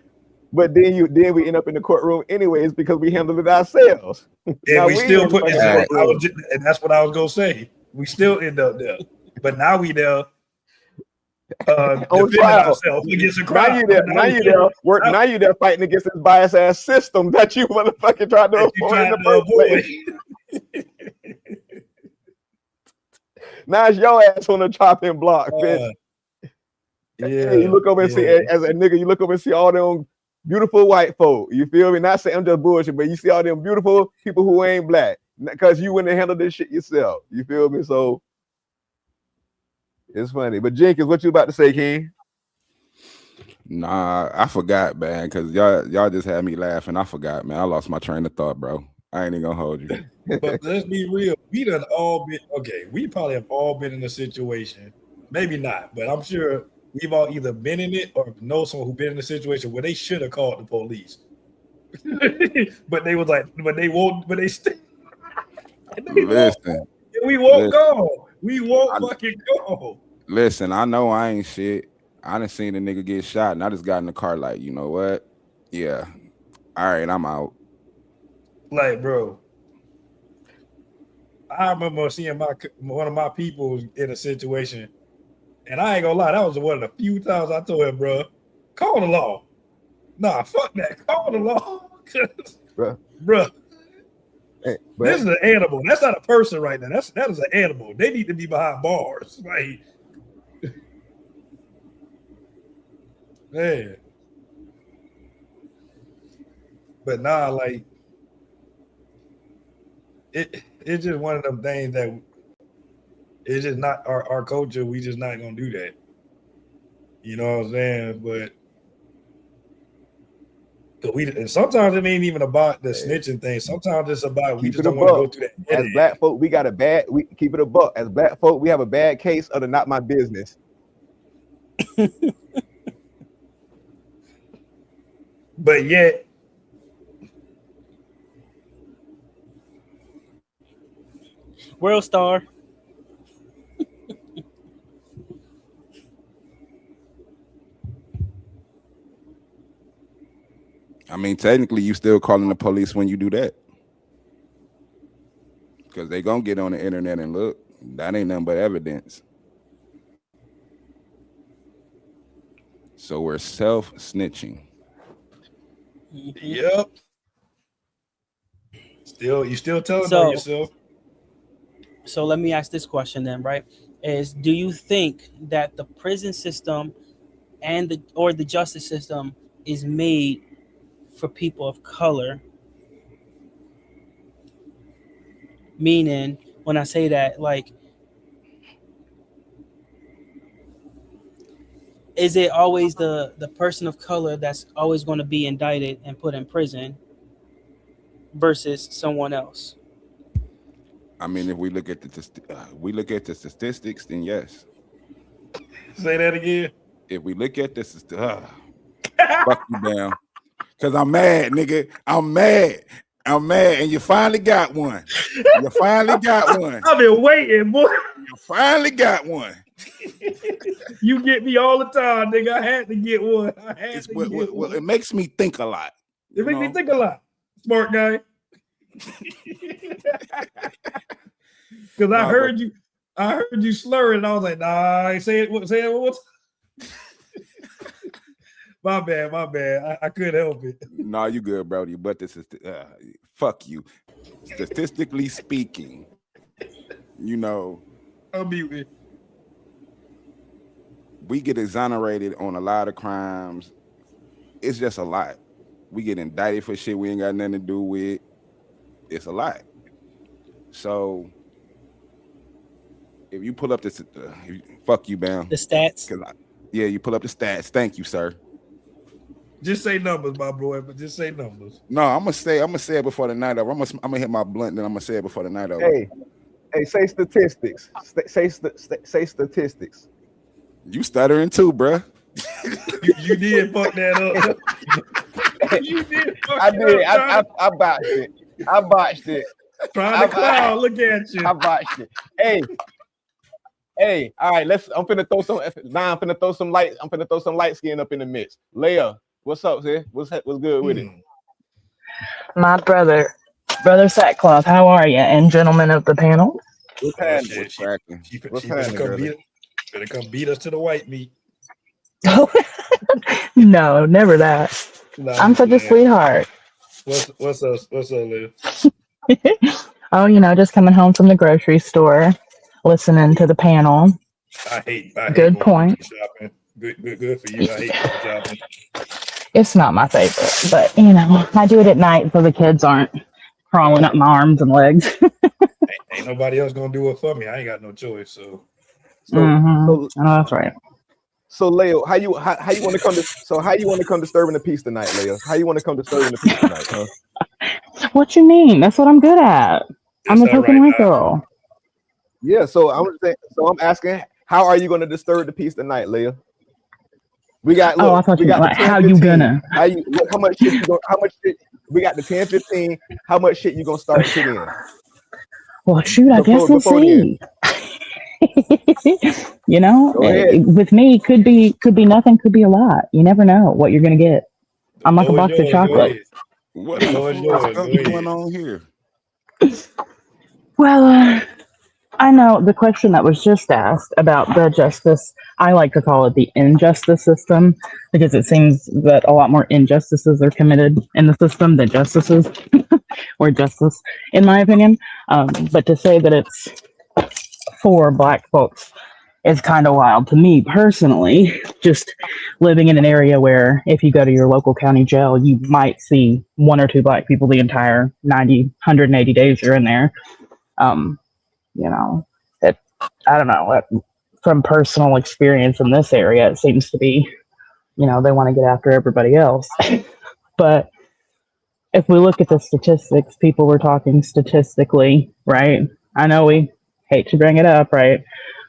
But then we end up in the courtroom anyways because we handled it ourselves. And we still put that. And that's what I was gonna say. We still end up there, but now we there. On trial. Against a crowd. Now you there fighting against this bias ass system that you motherfucking tried to avoid. Now it's your ass on the chopping block, bitch. Yeah. You look over and see, as a nigga, you look over and see all them beautiful white folk. You feel me? Not saying I'm just bullshit, but you see all them beautiful people who ain't Black because you wouldn't handle this shit yourself. You feel me? So it's funny. But Jenkins, what you about to say, King? Nah, I forgot, man, because y'all just had me laughing. I forgot, man. I lost my train of thought, bro. I ain't even gonna hold you. But let's be real. We done all been we probably have all been in a situation. Maybe not, but I'm sure we've all either been in it or know someone who's been in a situation where they should have called the police. But they was like, but they won't, but they still. Listen, we won't go. We won't fucking go. Listen, I know I ain't shit. I done seen a nigga get shot, and I just got in the car like, you know what? Yeah. All right, I'm out. Like, bro, I remember seeing one of my people in a situation, and I ain't gonna lie, that was one of the few times I told him, bro, call the law. Nah, fuck that. Call the law. Bro. Hey, this is an animal. That's not a person right now. That is an animal. They need to be behind bars. Like, man. But nah, like, it's just one of them things that it's just not our culture. We just not gonna do that. You know what I'm saying? But and sometimes it ain't even about the snitching thing. Sometimes it's about we just don't want to go through that. As black folk, we got we keep it a buck. As black folk, we have a bad case of the not my business. But yet, World star. I mean, technically, you still calling the police when you do that. Because they going to get on the internet and look. That ain't nothing but evidence. So we're self-snitching. Yep. You still telling on yourself. So let me ask this question then, right? Do you think that the prison system and the justice system is made for people of color? Meaning, when I say that, like, is it always the person of color that's always going to be indicted and put in prison versus someone else? I mean, if we look at the statistics, then yes. Say that again. If we look at this, fuck you down. Cause I'm mad, nigga. I'm mad, and you finally got one. I've been waiting, boy. You finally got one. You get me all the time, nigga. I had to get one. Well, it makes me think a lot. It makes me think a lot. Smart guy. Because I heard you slurring, and I was like, nah, say it once. My bad. I couldn't help it. No, you good, Brody. But this is fuck you. Statistically speaking, you know, I'll be with. We get exonerated on a lot of crimes. It's just a lot. We get indicted for shit we ain't got nothing to do with. It's a lot. So if you pull up this, fuck you, Bam. The stats. You pull up the stats. Thank you, sir. Just say numbers, my boy. But just say numbers. No, I'm gonna say it before the night over. I'm gonna hit my blunt, then I'm gonna say it before the night over. Hey, say statistics. Say statistics. You stuttering too, bruh. you did fuck that up. You did. I did. I botched it. Trying to clown. Look at you. I botched it. Hey. All right. I'm finna throw some light. I'm finna throw some light skin up in the mix. Leia, what's up, sis? What's good with it? My brother Sackcloth, how are you? And gentlemen of the panel. What's happening? She better come beat us to the white meat. No, never that. No, I'm such a sweetheart. What's up, Liv? Oh, just coming home from the grocery store, listening to the panel. I hate good point. Shopping. Good for you. I hate shopping. It's not my favorite, but I do it at night so the kids aren't crawling up my arms and legs. ain't nobody else gonna do it for me. I ain't got no choice. So that's right. So Leo, how you want to come disturbing the peace tonight, Leo? How you want to come disturbing the peace tonight, huh? What you mean? That's what I'm good at. I'm a token white girl. Yeah, so I'm asking, how are you going to disturb the peace tonight, Leah? We got. Look, I thought you meant like, how 15. you gonna? How much shit? We got the 10-15. How much shit you gonna start shit in? Well, shoot, I guess we'll see. With me, could be nothing, could be a lot. You never know what you're gonna get. I'm like a box of chocolate. What is going on here? Well, I know the question that was just asked about the justice, I like to call it the injustice system because it seems that a lot more injustices are committed in the system than justices or justice, in my opinion. But to say that it's for Black folks, is kind of wild to me personally. Just living in an area where if you go to your local county jail, you might see one or two black people the entire 90, 180 days you're in there. You know, it, I don't know. From personal experience in this area, it seems to be, you know, they want to get after everybody else. But if we look at the statistics, people were talking statistically, right? I know we hate to bring it up, right?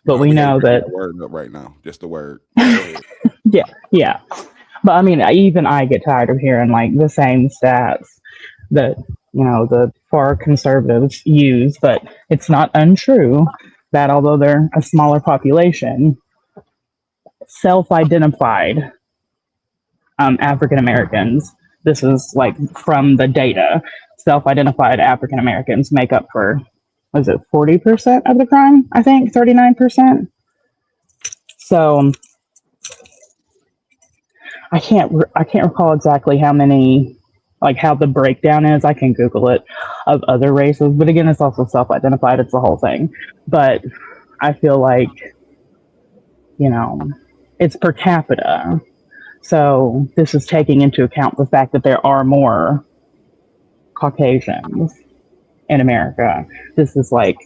But we know that word up right now, just the word. yeah. But I mean, even I get tired of hearing like the same stats that, you know, the far conservatives use, but it's not untrue that although they're a smaller population, self-identified African Americans, this is like from the data, self-identified African Americans make up for, was it 40% of the crime? I think 39%. So I can't recall exactly how many, like how the breakdown is. I can Google it, of other races, but again, it's also self-identified. It's the whole thing. But I feel like, you know, it's per capita. So this is taking into account the fact that there are more Caucasians in America. This is like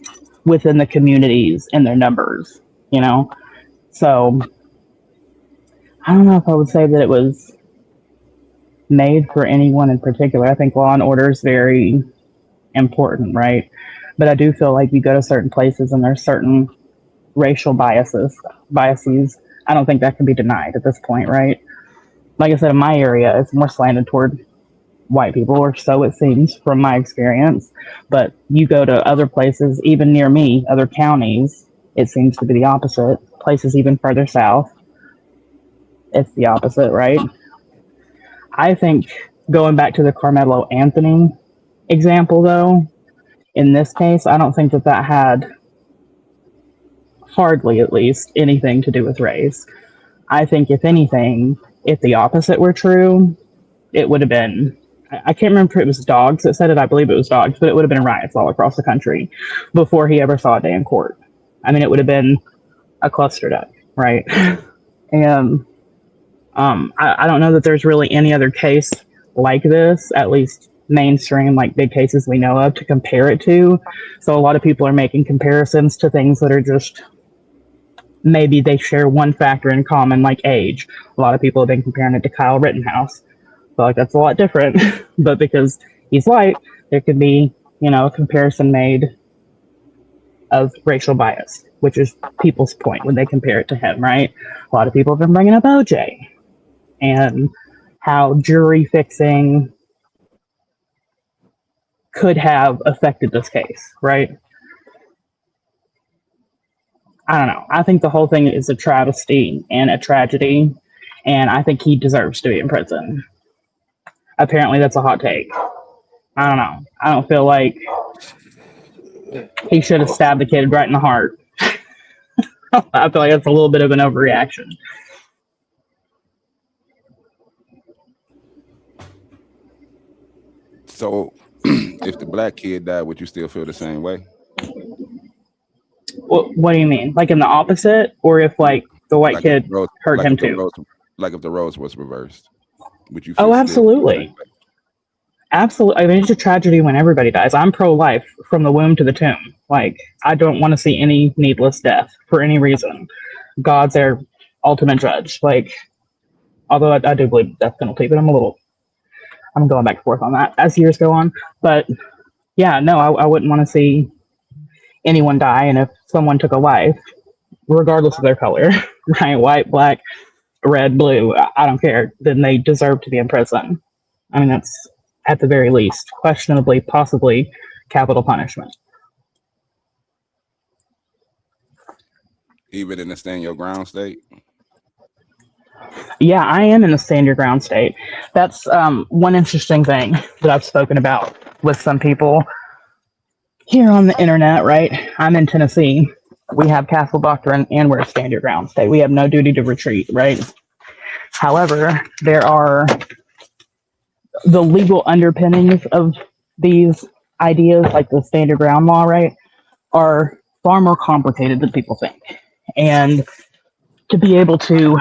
within the communities and their numbers, you know? So I don't know if I would say that it was made for anyone in particular. I think law and order is very important, right? But I do feel like you go to certain places and there's certain racial biases. I don't think that can be denied at this point, right? Like I said, in my area, it's more slanted toward white people, or so it seems from my experience. But you go to other places, even near me, other counties, it seems to be the opposite. Places even further south, it's the opposite, right? I think going back to the Carmelo Anthony example, though, in this case, I don't think that had hardly, at least, anything to do with race. I think, if anything, if the opposite were true, it would have been, I can't remember if it was dogs that said it. I believe it was dogs, but it would have been riots all across the country before he ever saw a day in court. I mean, it would have been a clusterfuck, right? And I don't know that there's really any other case like this, at least mainstream, like big cases we know of, to compare it to. So a lot of people are making comparisons to things that are just, maybe they share one factor in common, like age. A lot of people have been comparing it to Kyle Rittenhouse. So like that's a lot different, but because he's white, there could be, you know, a comparison made of racial bias, which is people's point when they compare it to him, right? A lot of people have been bringing up OJ and how jury fixing could have affected this case, right? I don't know. I think the whole thing is a travesty and a tragedy, and I think he deserves to be in prison. Apparently, that's a hot take. I don't know. I don't feel like he should have stabbed the kid right in the heart. I feel like that's a little bit of an overreaction. So, if the black kid died, would you still feel the same way? What do you mean? Like in the opposite, or if like the white kid hurt him too? Like if the roles was reversed, would you? Oh, absolutely. Absolutely. I mean, it's a tragedy when everybody dies. I'm pro-life from the womb to the tomb. Like, I don't want to see any needless death for any reason. God's our ultimate judge. Like, although I do believe death penalty, but I'm going back and forth on that as years go on. But yeah, no, I wouldn't want to see anyone die. And if someone took a life, regardless of their color, right, white, black, red, blue, I don't care, then they deserve to be in prison. I mean, that's at the very least questionably, possibly capital punishment. Even in the stand your ground state? Yeah, I am in the stand your ground state. That's one interesting thing that I've spoken about with some people here on the internet, right? I'm in Tennessee. We have castle doctrine and we're a stand your ground state. We have no duty to retreat, right? However, there are the legal underpinnings of these ideas, like the stand your ground law, right, are far more complicated than people think. And to be able to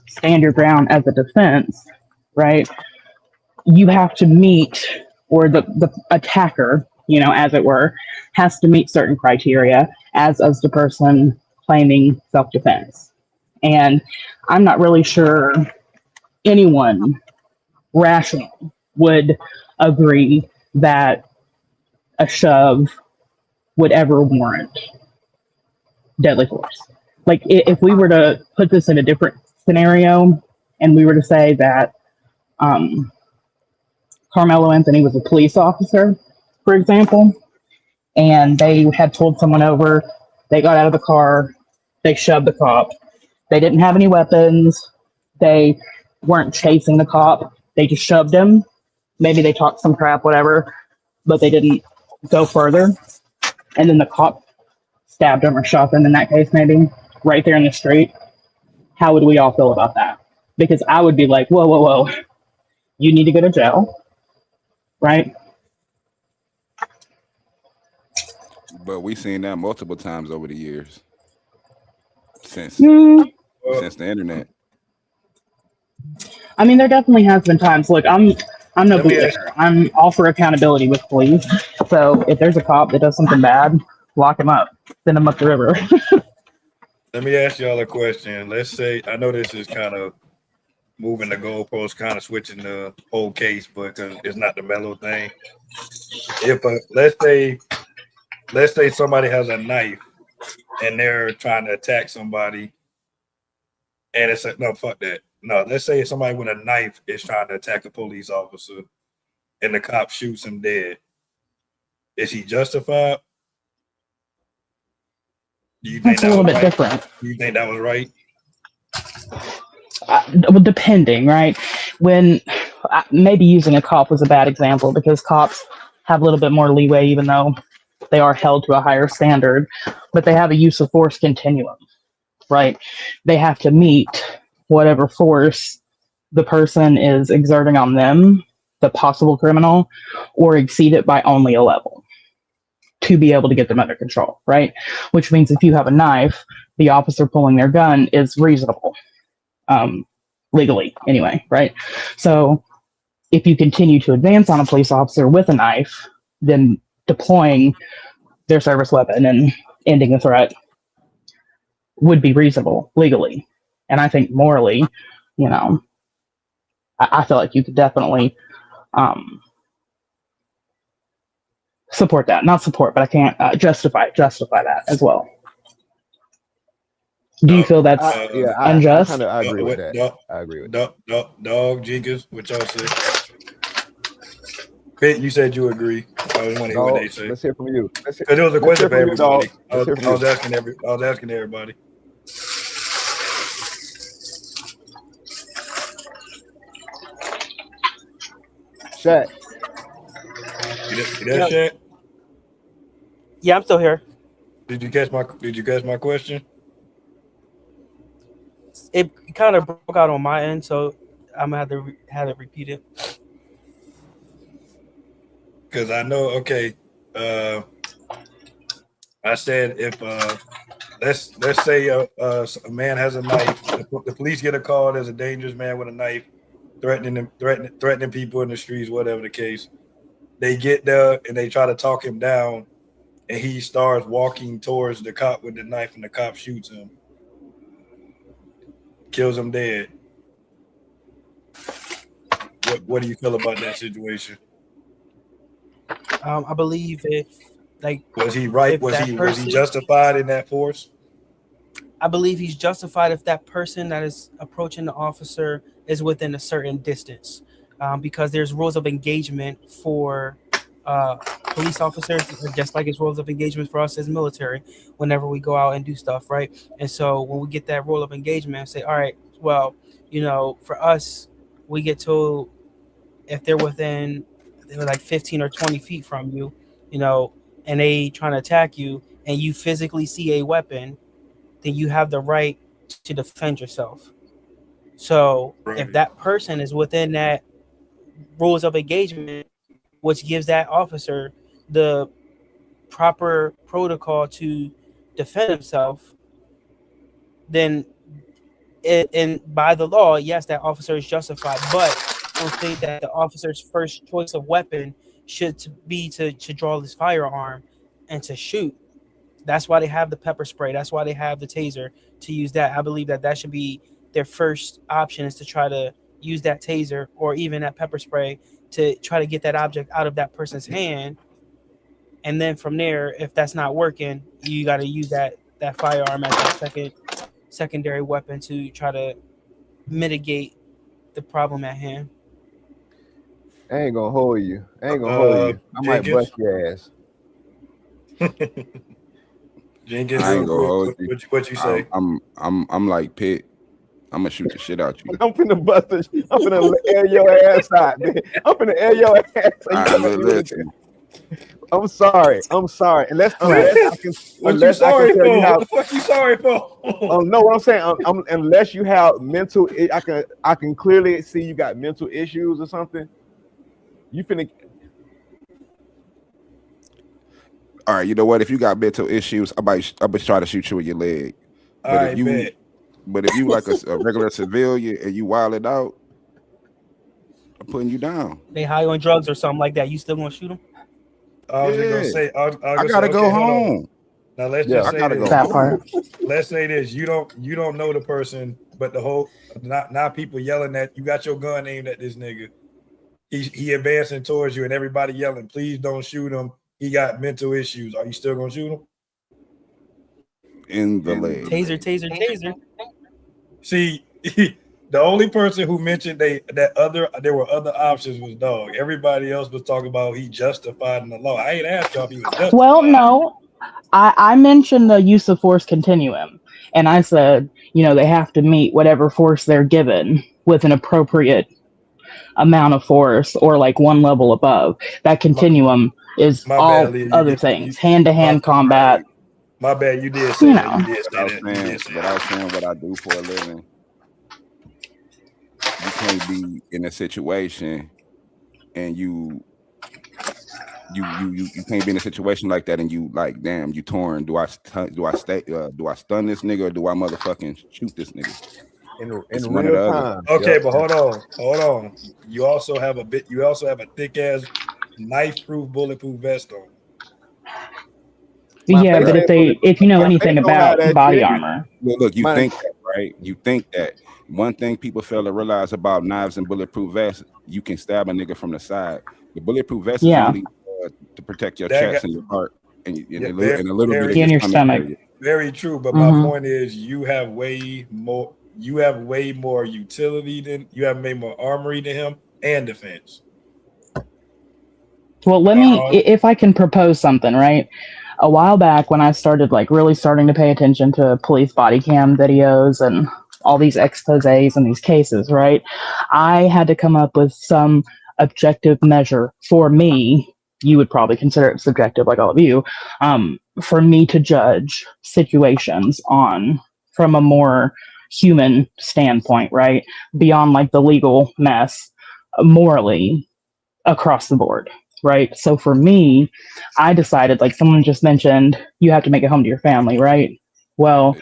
stand your ground as a defense, right, you have to meet, or the attacker, as it were, has to meet certain criteria, as the person claiming self-defense. And I'm not really sure anyone rational would agree that a shove would ever warrant deadly force. Like, if we were to put this in a different scenario and we were to say that Carmelo Anthony was a police officer, for example, and they had pulled someone over, they got out of the car, they shoved the cop. They didn't have any weapons. They weren't chasing the cop. They just shoved him. Maybe they talked some crap, whatever, but they didn't go further. And then the cop stabbed him or shot them, in that case, maybe, right there in the street. How would we all feel about that? Because I would be like, whoa, whoa, whoa. You need to go to jail, right? But we've seen that multiple times over the years since the internet. I mean, there definitely has been times. Look, I'm no bootlegger. I'm all for accountability with police. So if there's a cop that does something bad, lock him up, send him up the river. Let me ask y'all a question. Let's say, I know this is kind of moving the goalposts, kind of switching the whole case, but because it's not the Melo thing. If let's say somebody has a knife and they're trying to attack somebody, and it's no, fuck that. No, let's say somebody with a knife is trying to attack a police officer and the cop shoots him dead. Is he justified? Do you think That's a little bit different. Do you think that was right? Well, depending, right? When maybe using a cop was a bad example, because cops have a little bit more leeway, even though they are held to a higher standard, but they have a use of force continuum, right? They have to meet whatever force the person is exerting on them, the possible criminal, or exceed it by only a level to be able to get them under control, right? Which means if you have a knife, the officer pulling their gun is reasonable, legally anyway, right? So if you continue to advance on a police officer with a knife, then deploying their service weapon and ending the threat would be reasonable legally. And I think morally, I feel like you could definitely support that. Not support, but I can't justify that as well. Do you feel that's unjust? I agree with that. I agree with that. Dog, Jenkins, what y'all say? Pitt, you said you agree. I was wondering what they say. Let's hear from you. Because it was a question for everybody. I was asking everybody. Shaq. You there, Shaq? Yeah, I'm still here. Did you catch my question? It kind of broke out on my end, so I'm gonna have to repeat it. Because I know, okay. I said if let's say a man has a knife, the police get a call. There's a dangerous man with a knife, threatening people in the streets, whatever the case. They get there and they try to talk him down, and he starts walking towards the cop with the knife, and the cop shoots him, kills him dead. What do you feel about that situation? I believe was he right? Was he justified in that force? I believe he's justified if that person that is approaching the officer is within a certain distance, because there's rules of engagement for police officers, just like it's rules of engagement for us as military whenever we go out and do stuff, right? And so when we get that rule of engagement, say, all right, well, for us, we get told if they're within like 15 or 20 feet from you, and they trying to attack you, and you physically see a weapon, then you have the right to defend yourself. So if that person is within that rules of engagement, which gives that officer the proper protocol to defend himself, then and by the law, yes, that officer is justified, but I don't think that the officer's first choice of weapon should be to draw this firearm and to shoot. That's why they have the pepper spray. That's why they have the taser to use that. I believe that should be their first option, is to try to use that taser or even that pepper spray to try to get that object out of that person's hand. And then from there, if that's not working, you got to use that firearm as that secondary weapon to try to mitigate the problem at hand. I ain't gonna hold you. I might Jenkins. bust your ass. Jenkins, I ain't gonna hold you. What you say? I'm like Pitt. I'm gonna shoot the shit out you. I'm finna bust the. I'm finna air your ass out, man. I'm finna air your ass. Listen. I'm sorry. Unless I can. What Unless you sorry I can tell for? you how. What the fuck you sorry for? No, what I'm saying. Unless you have mental. I can clearly see you got mental issues or something. You finna. All right, you know what? If you got mental issues, I might try to shoot you in your leg. But if you like a regular civilian and you wilding out, I'm putting you down. They high on drugs or something like that, you still gonna shoot them? I was just gonna say, I gotta go home. Now let's just say this. That part. Let's say this: you don't know the person, but the whole not people yelling at you. Got your gun aimed at this nigga. He advancing towards you, and everybody yelling, "Please don't shoot him. He got mental issues." Are you still gonna shoot him? In the leg. Taser. See, the only person who mentioned there were other options was Dog. Everybody else was talking about he justified in the law. I ain't asked y'all if he was justified. Well, no, I mentioned the use of force continuum, and I said, they have to meet whatever force they're given with an appropriate amount of force, or like one level above. That continuum is all other things, hand-to-hand combat. My bad, you did say that. You did say that. But I was saying what I do for a living. You can't be in a situation and you can't be in a situation like that and you like, damn, you torn. Do I stun this nigga, or do I motherfucking shoot this nigga? In real time. Okay, but hold on. You also have a thick ass knife-proof, bulletproof vest on. Yeah, but if you know anything about body armor. Look, you think that, right? You think that. One thing people fail to realize about knives and bulletproof vests, you can stab a nigga from the side. The bulletproof vest is only to protect your chest and your heart and a little bit in your stomach. Very true, but my point is, you have way more utility than you have, way more armory than him and defense. Well, let me, if I can propose something, right? A while back when I started really starting to pay attention to police body cam videos and all these exposés and these cases, right? I had to come up with some objective measure for me. You would probably consider it subjective, like all of you, for me to judge situations from a more human standpoint, right? Beyond the legal mess, morally across the board. Right. So for me, I decided, someone just mentioned, you have to make it home to your family. Right. Well,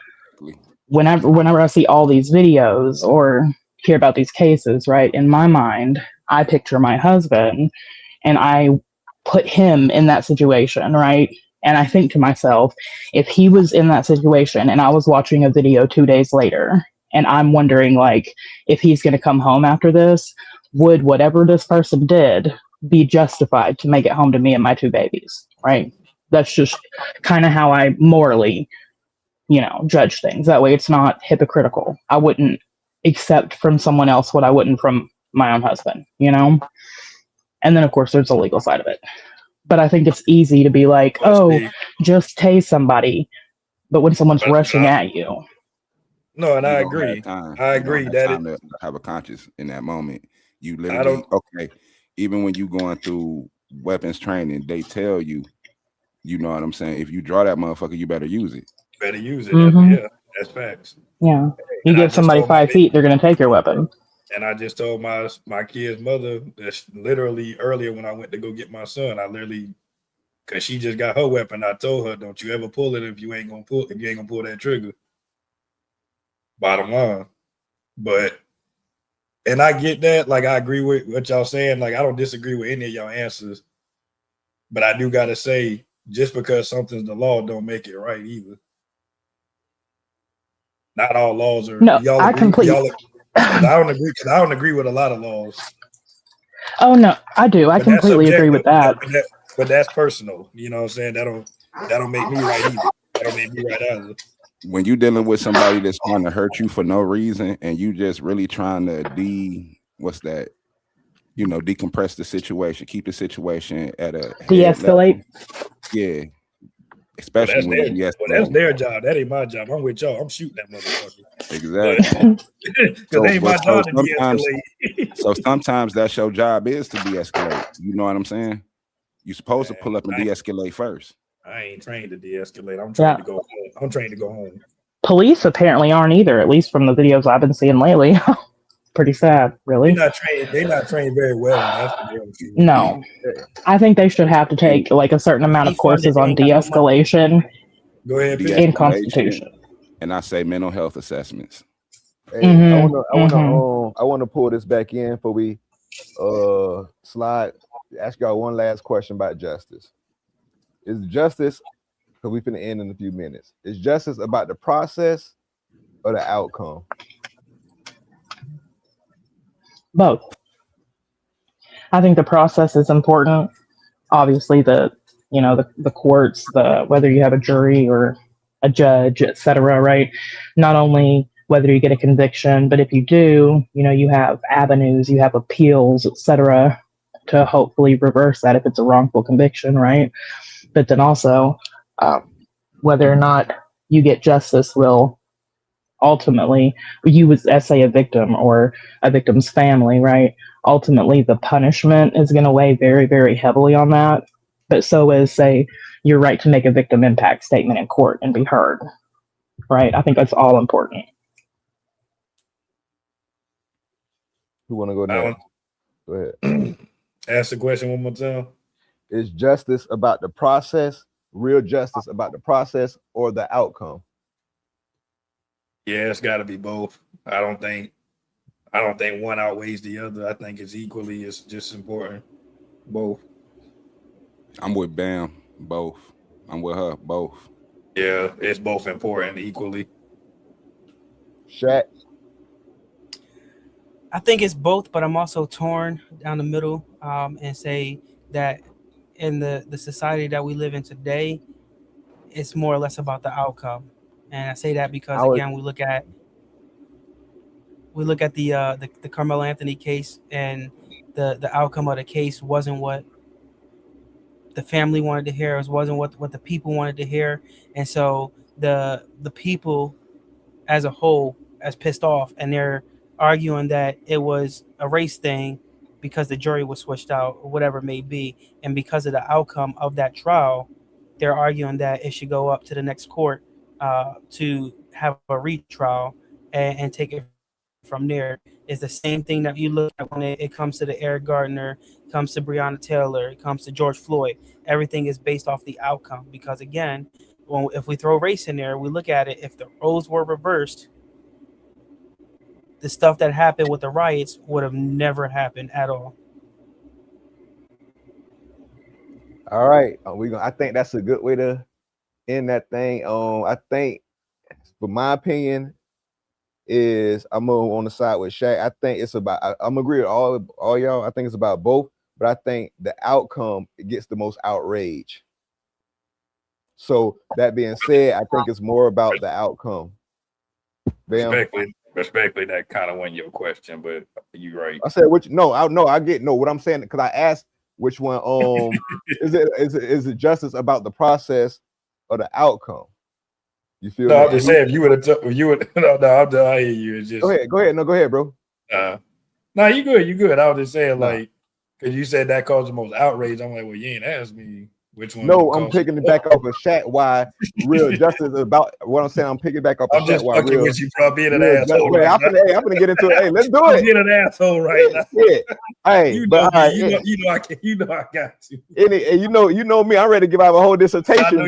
whenever I see all these videos or hear about these cases, right, in my mind, I picture my husband and I put him in that situation. Right. And I think to myself, if he was in that situation and I was watching a video 2 days later and I'm wondering, if he's going to come home after this, would whatever this person did be justified to make it home to me and my 2 babies, right? That's just kind of how I morally, judge things. That way it's not hypocritical. I wouldn't accept from someone else what I wouldn't from my own husband, And then, of course, there's the legal side of it. But I think it's easy to be like, just tase somebody. But when someone's rushing at you. No, and I agree. I agree that time to have a conscience in that moment. You literally, even when you going through weapons training, they tell you, you know what I'm saying? If you draw that motherfucker, you better use it. Mm-hmm. Yeah, that's facts. Yeah. You give somebody 5 feet, they're going to take your weapon. And I just told my kid's mother, that's literally earlier when I went to go get my son, because she just got her weapon, I told her, don't you ever pull it if you ain't gonna pull that trigger. Bottom line. But, and I get that. Like, I agree with what y'all saying. Like, I don't disagree with any of y'all answers. But I do got to say, just because something's the law don't make it right either. Not all laws are. No, Y'all I agree? completely. I don't agree. Cause I don't agree with a lot of laws. Oh no, I do. I But that's completely agree with that. But that's personal. You know what I'm saying? That don't make me right either. That don't make me right either. When you're dealing with somebody that's trying to hurt you for no reason, and you just really trying to decompress the situation, keep the situation at a De-escalate. Yeah. Especially when you de-escalate. That's their job. That ain't my job. I'm with y'all. I'm shooting that motherfucker. Exactly. Because it ain't my job to de-escalate. So sometimes that's your job is to de-escalate. You know what I'm saying? You're supposed to pull up and de-escalate first. I ain't trained to de-escalate. I'm trained to go home. I'm trained to go home. Police apparently aren't either, at least from the videos I've been seeing lately. Pretty sad, really. They're not trained very well. That's no. I think they should have to take like a certain amount of courses on de-escalation. Go ahead, in Constitution. And I say mental health assessments. Hey, I want to pull this back in before we slide. Ask y'all one last question about justice. Is justice, because we're finna end in a few minutes, is justice about the process or the outcome? Both. I think the process is important. Obviously, the courts, whether you have a jury or a judge, etc. Right? Not only whether you get a conviction, but if you do, you have avenues, you have appeals, etc. to hopefully reverse that if it's a wrongful conviction, right? But then also, whether or not you get justice will ultimately, you as say a victim or a victim's family, right? Ultimately, the punishment is going to weigh very, very heavily on that. But so is, say, your right to make a victim impact statement in court and be heard, right? I think that's all important. Who want to go next? Go ahead. Ask the question one more time. Is justice about the process, real justice about the process, or the outcome? Yeah, it's got to be both. I don't think one outweighs the other. I think it's equally as just important. Both. I'm with Bam. Both. I'm with her. Both. Yeah, it's both important equally. Shaq? I think it's both, but I'm also torn down the middle and say that in the society that we live in today, it's more or less about the outcome. And I say that because again, we look at the Carmelo Anthony case, and the outcome of the case wasn't what the family wanted to hear. It wasn't what the people wanted to hear, and so the people as a whole as pissed off, and they're arguing that it was a race thing because the jury was switched out or whatever it may be, and because of the outcome of that trial, they're arguing that it should go up to the next court to have a retrial and take it from there. It's the same thing that you look at when it comes to the Eric Gardner, comes to Breonna Taylor, it comes to George Floyd. Everything is based off the outcome because, again, if we throw race in there, we look at it, if the roles were reversed, the stuff that happened with the riots would have never happened at all. All right, I think that's a good way to end that thing. I think, for my opinion, is I'm on the side with Shaq. I think it's about. I'm agree with all y'all. I think it's about both, but I think the outcome gets the most outrage. So that being said, I think it's more about the outcome. Respectfully, that kind of went your question, but you're right. I said which? No, I get no. What I'm saying, because I asked which one. Is it justice about the process or the outcome? You feel? No, I'm just saying, if you would have, I hear you. It's just go ahead. No, go ahead, bro. No, you good. I was just saying, like, because you said that caused the most outrage. I'm like, well, you ain't asked me Which one? No, I'm picking it back off of Shaq. Why real justice is about what I'm saying. I'm picking back off of I'm Shaq. just Why fucking real? with you, bro. Being an Real asshole. wait, Right I'm gonna get into it. Hey, let's do I'm it. being an asshole right now. Yeah. Hey, You but know all me. right, You know I can. You know I got you. and you know me. I'm ready to give out a whole dissertation. I know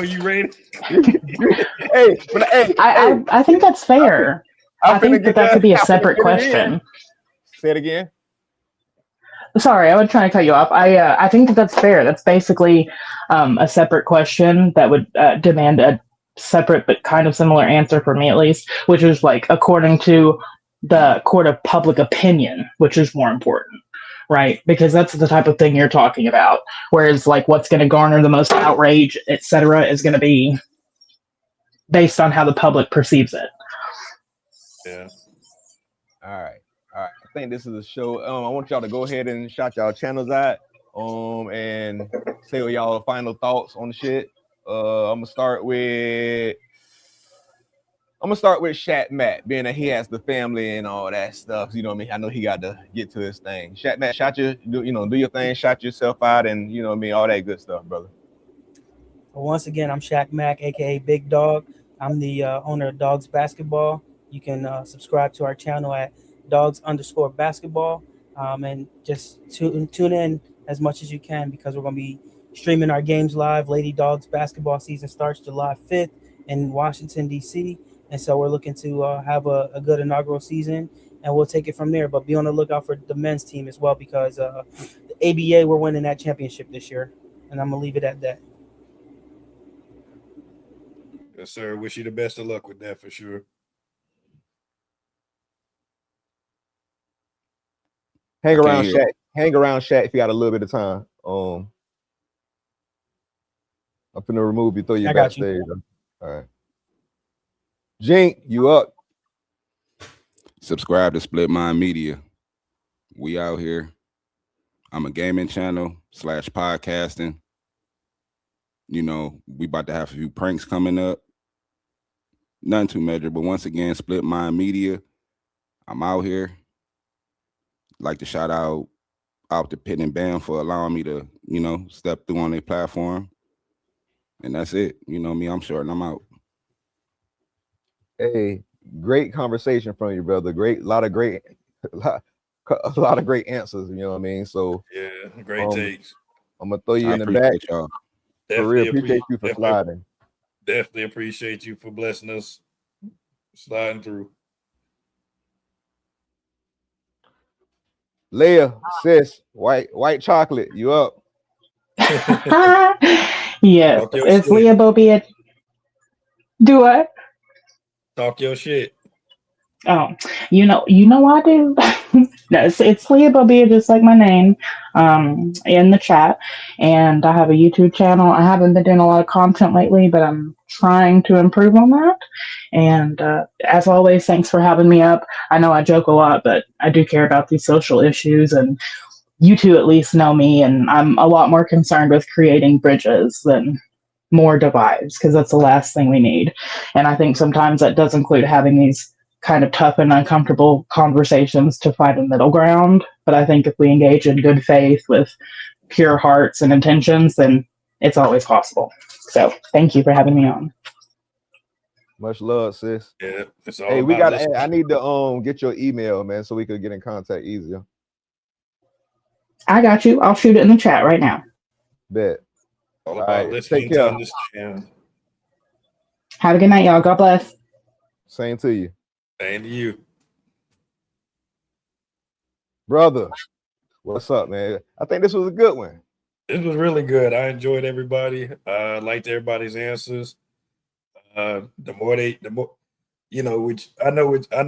you ready. Hey, but hey, I think that's fair. I think that could be a separate question. Say it again. Sorry, I was trying to cut you off. I think that's fair. That's basically a separate question that would demand a separate but kind of similar answer for me, at least, which is like according to the court of public opinion, which is more important, right? Because that's the type of thing you're talking about. Whereas like what's going to garner the most outrage, etc., is going to be based on how the public perceives it. Yeah. All right. I think this is a show. I want y'all to go ahead and shout y'all channels out. And say what y'all final thoughts on the shit. I'm gonna start with Shat Matt, being that he has the family and all that stuff. You know what I mean? I know he got to get to his thing. Shat Matt, do your thing, shout yourself out, and you know what I mean, all that good stuff, brother. Once again, I'm Shaq Mack, aka Big Dog. I'm the owner of Dogs Basketball. You can subscribe to our channel at dogs_basketball, and just tune in as much as you can, because we're going to be streaming our games live. Lady Dogs basketball season starts July 5th in Washington, D.C., and so we're looking to have a good inaugural season, and we'll take it from there. But be on the lookout for the men's team as well, because the ABA, we're winning that championship this year, and I'm going to leave it at that. Yes, sir. Wish you the best of luck with that for sure. Hang around Shaq if you got a little bit of time. I'm finna remove you, throw you backstage. All right. Jink, you up? Subscribe to Split Mind Media. We out here. I'm a gaming channel / podcasting. You know, we about to have a few pranks coming up. Nothing too major, but once again, Split Mind Media. I'm out here. Like to shout out to Pit and Bam for allowing me to, step through on their platform. And that's it. You know me, I'm short and I'm out. Hey, great conversation from you, brother. A lot of great answers. You know what I mean? So yeah, great takes. I'm gonna throw you in the back. Y'all. For real, appreciate you for sliding. Definitely appreciate you for blessing us, sliding through. Leah, sis, white chocolate, you up? Yes, it's Leah Bobia. Do what? Talk your shit. Oh, you know I do. No, it's Leah Bobia, just like my name, in the chat. And I have a YouTube channel. I haven't been doing a lot of content lately, but I'm trying to improve on that. And as always, thanks for having me up. I know I joke a lot, but I do care about these social issues, and you two at least know me, and I'm a lot more concerned with creating bridges than more divides, because that's the last thing we need. And I think sometimes that does include having these kind of tough and uncomfortable conversations to find a middle ground. But I think if we engage in good faith with pure hearts and intentions, then it's always possible. So thank you for having me on. Much love, sis. Yeah, it's all hey, I need to get your email, man, so we could get in contact easier. I got you. I'll shoot it in the chat right now. Bet. All right, listening take care. To this channel. Have a good night, y'all. God bless. Same to you. Same to you. Brother, what's up, man? I think this was a good one. This was really good. I enjoyed everybody. Liked everybody's answers. The more, which I know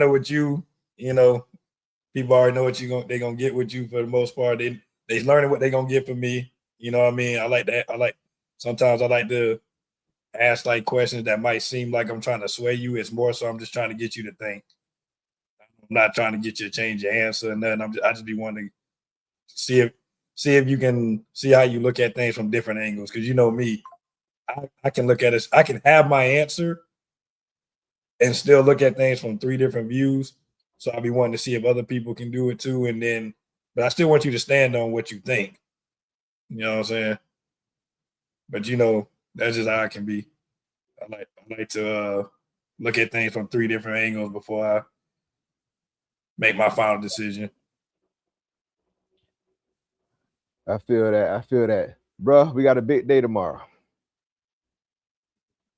what you, people already know what they're gonna get with you for the most part. They learning what they're gonna get from me. You know what I mean? I like that. Sometimes I like to ask like questions that might seem like I'm trying to sway you. It's more so I'm just trying to get you to think. I'm not trying to get you to change your answer and nothing. I just be wanting to see if you can see how you look at things from different angles. Because you know me, I can look at it. I can have my answer and still look at things from 3 different views. So I'll be wanting to see if other people can do it too. But I still want you to stand on what you think. You know what I'm saying? But that's just how I can be. I like to look at things from 3 different angles before I make my final decision. I feel that. Bruh, we got a big day tomorrow.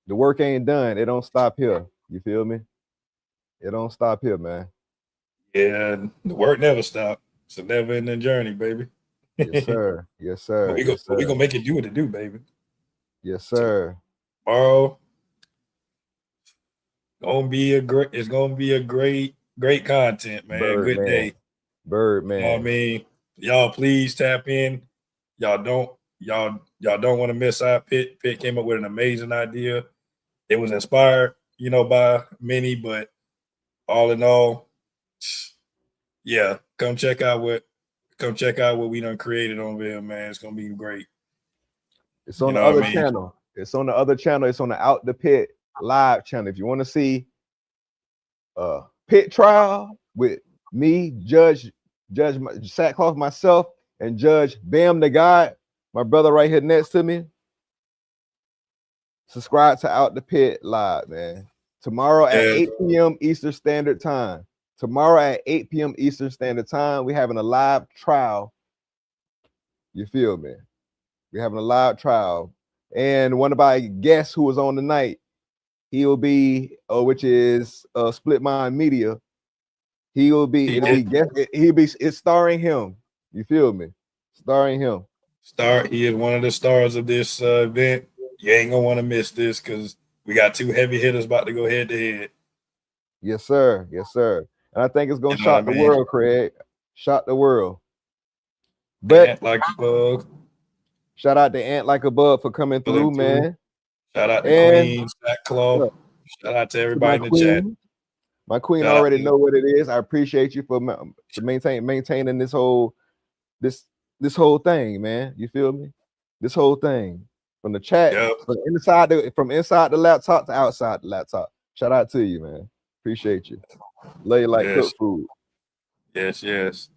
The work ain't done. It don't stop here. You feel me? It don't stop here, man. Yeah, the work never stops. It's a never-ending journey, baby. Yes, sir. Yes, sir. But we gonna make it do what it do, baby. Yes, sir. Tomorrow, it's gonna be a great content, man. Good day. Bird, man. You know what I mean? Y'all please tap in. Y'all don't want to miss out. Pitt came up with an amazing idea. It was inspired, by many, but all in all, yeah, come check out what we done created over here, man. It's gonna be great. It's on the other channel. It's on the other channel. It's on the Out the Pit live channel. If you want to see pit trial with me, Judge Sackcloth, myself, and Judge Bam the God, my brother right here next to me, subscribe to Out the Pit live, man. Tomorrow at 8 p.m. Eastern Standard Time. Tomorrow at 8 p.m. Eastern Standard Time, we're having a live trial. You feel me? We're having a live trial. And one of our guests who was on tonight, he'll be, which is Split Mind Media. It's starring him. You feel me? Starring him. He is one of the stars of this event. You ain't gonna want to miss this because we got 2 heavy hitters about to go head to head. Yes, sir. Yes, sir. And I think it's gonna shock the world, Craig. Shock the world. But Ant like a bug. Shout out to Ant Like a Bug for coming through, man. Shout out to Queen Sackcloth. Shout out to everybody in the chat. My queen already know what it is. I appreciate you for maintaining this whole thing, man. You feel me? This whole thing from the chat, from inside the laptop to outside the laptop. Shout out to you, man. Appreciate you. Love you like cook food. Yes.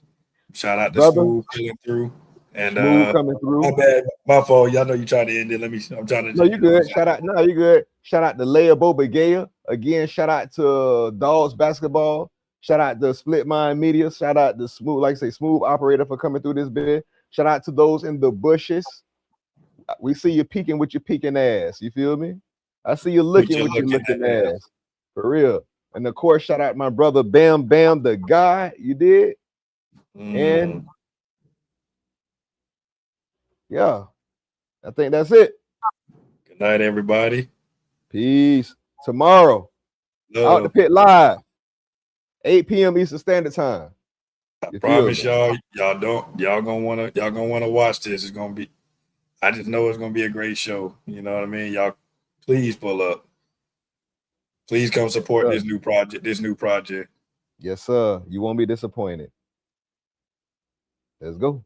Shout out to Smooth coming through. And Smooth coming through. My bad, my fault. Y'all know you trying to end it. I'm trying to. No, you good. Shout out. No, you good. Shout out to Leia Bobagaya. Again, shout out to Dogs Basketball. Shout out to Split Mind Media. Shout out to Smooth, like I say, Smooth Operator for coming through this bit. Shout out to those in the bushes. We see you peeking with your peeking ass. You feel me? I see you looking with your looking ass. For real. And of course, shout out my brother Bam the guy. You did. And yeah, I think that's it. Good night, everybody. Peace. Tomorrow, Out the Pit live, 8 p.m. Eastern Standard Time. I promise y'all gonna wanna watch this. It's gonna be. I just know it's gonna be a great show. You know what I mean? Y'all, please pull up. Please come support this new project. Yes, sir. You won't be disappointed. Let's go.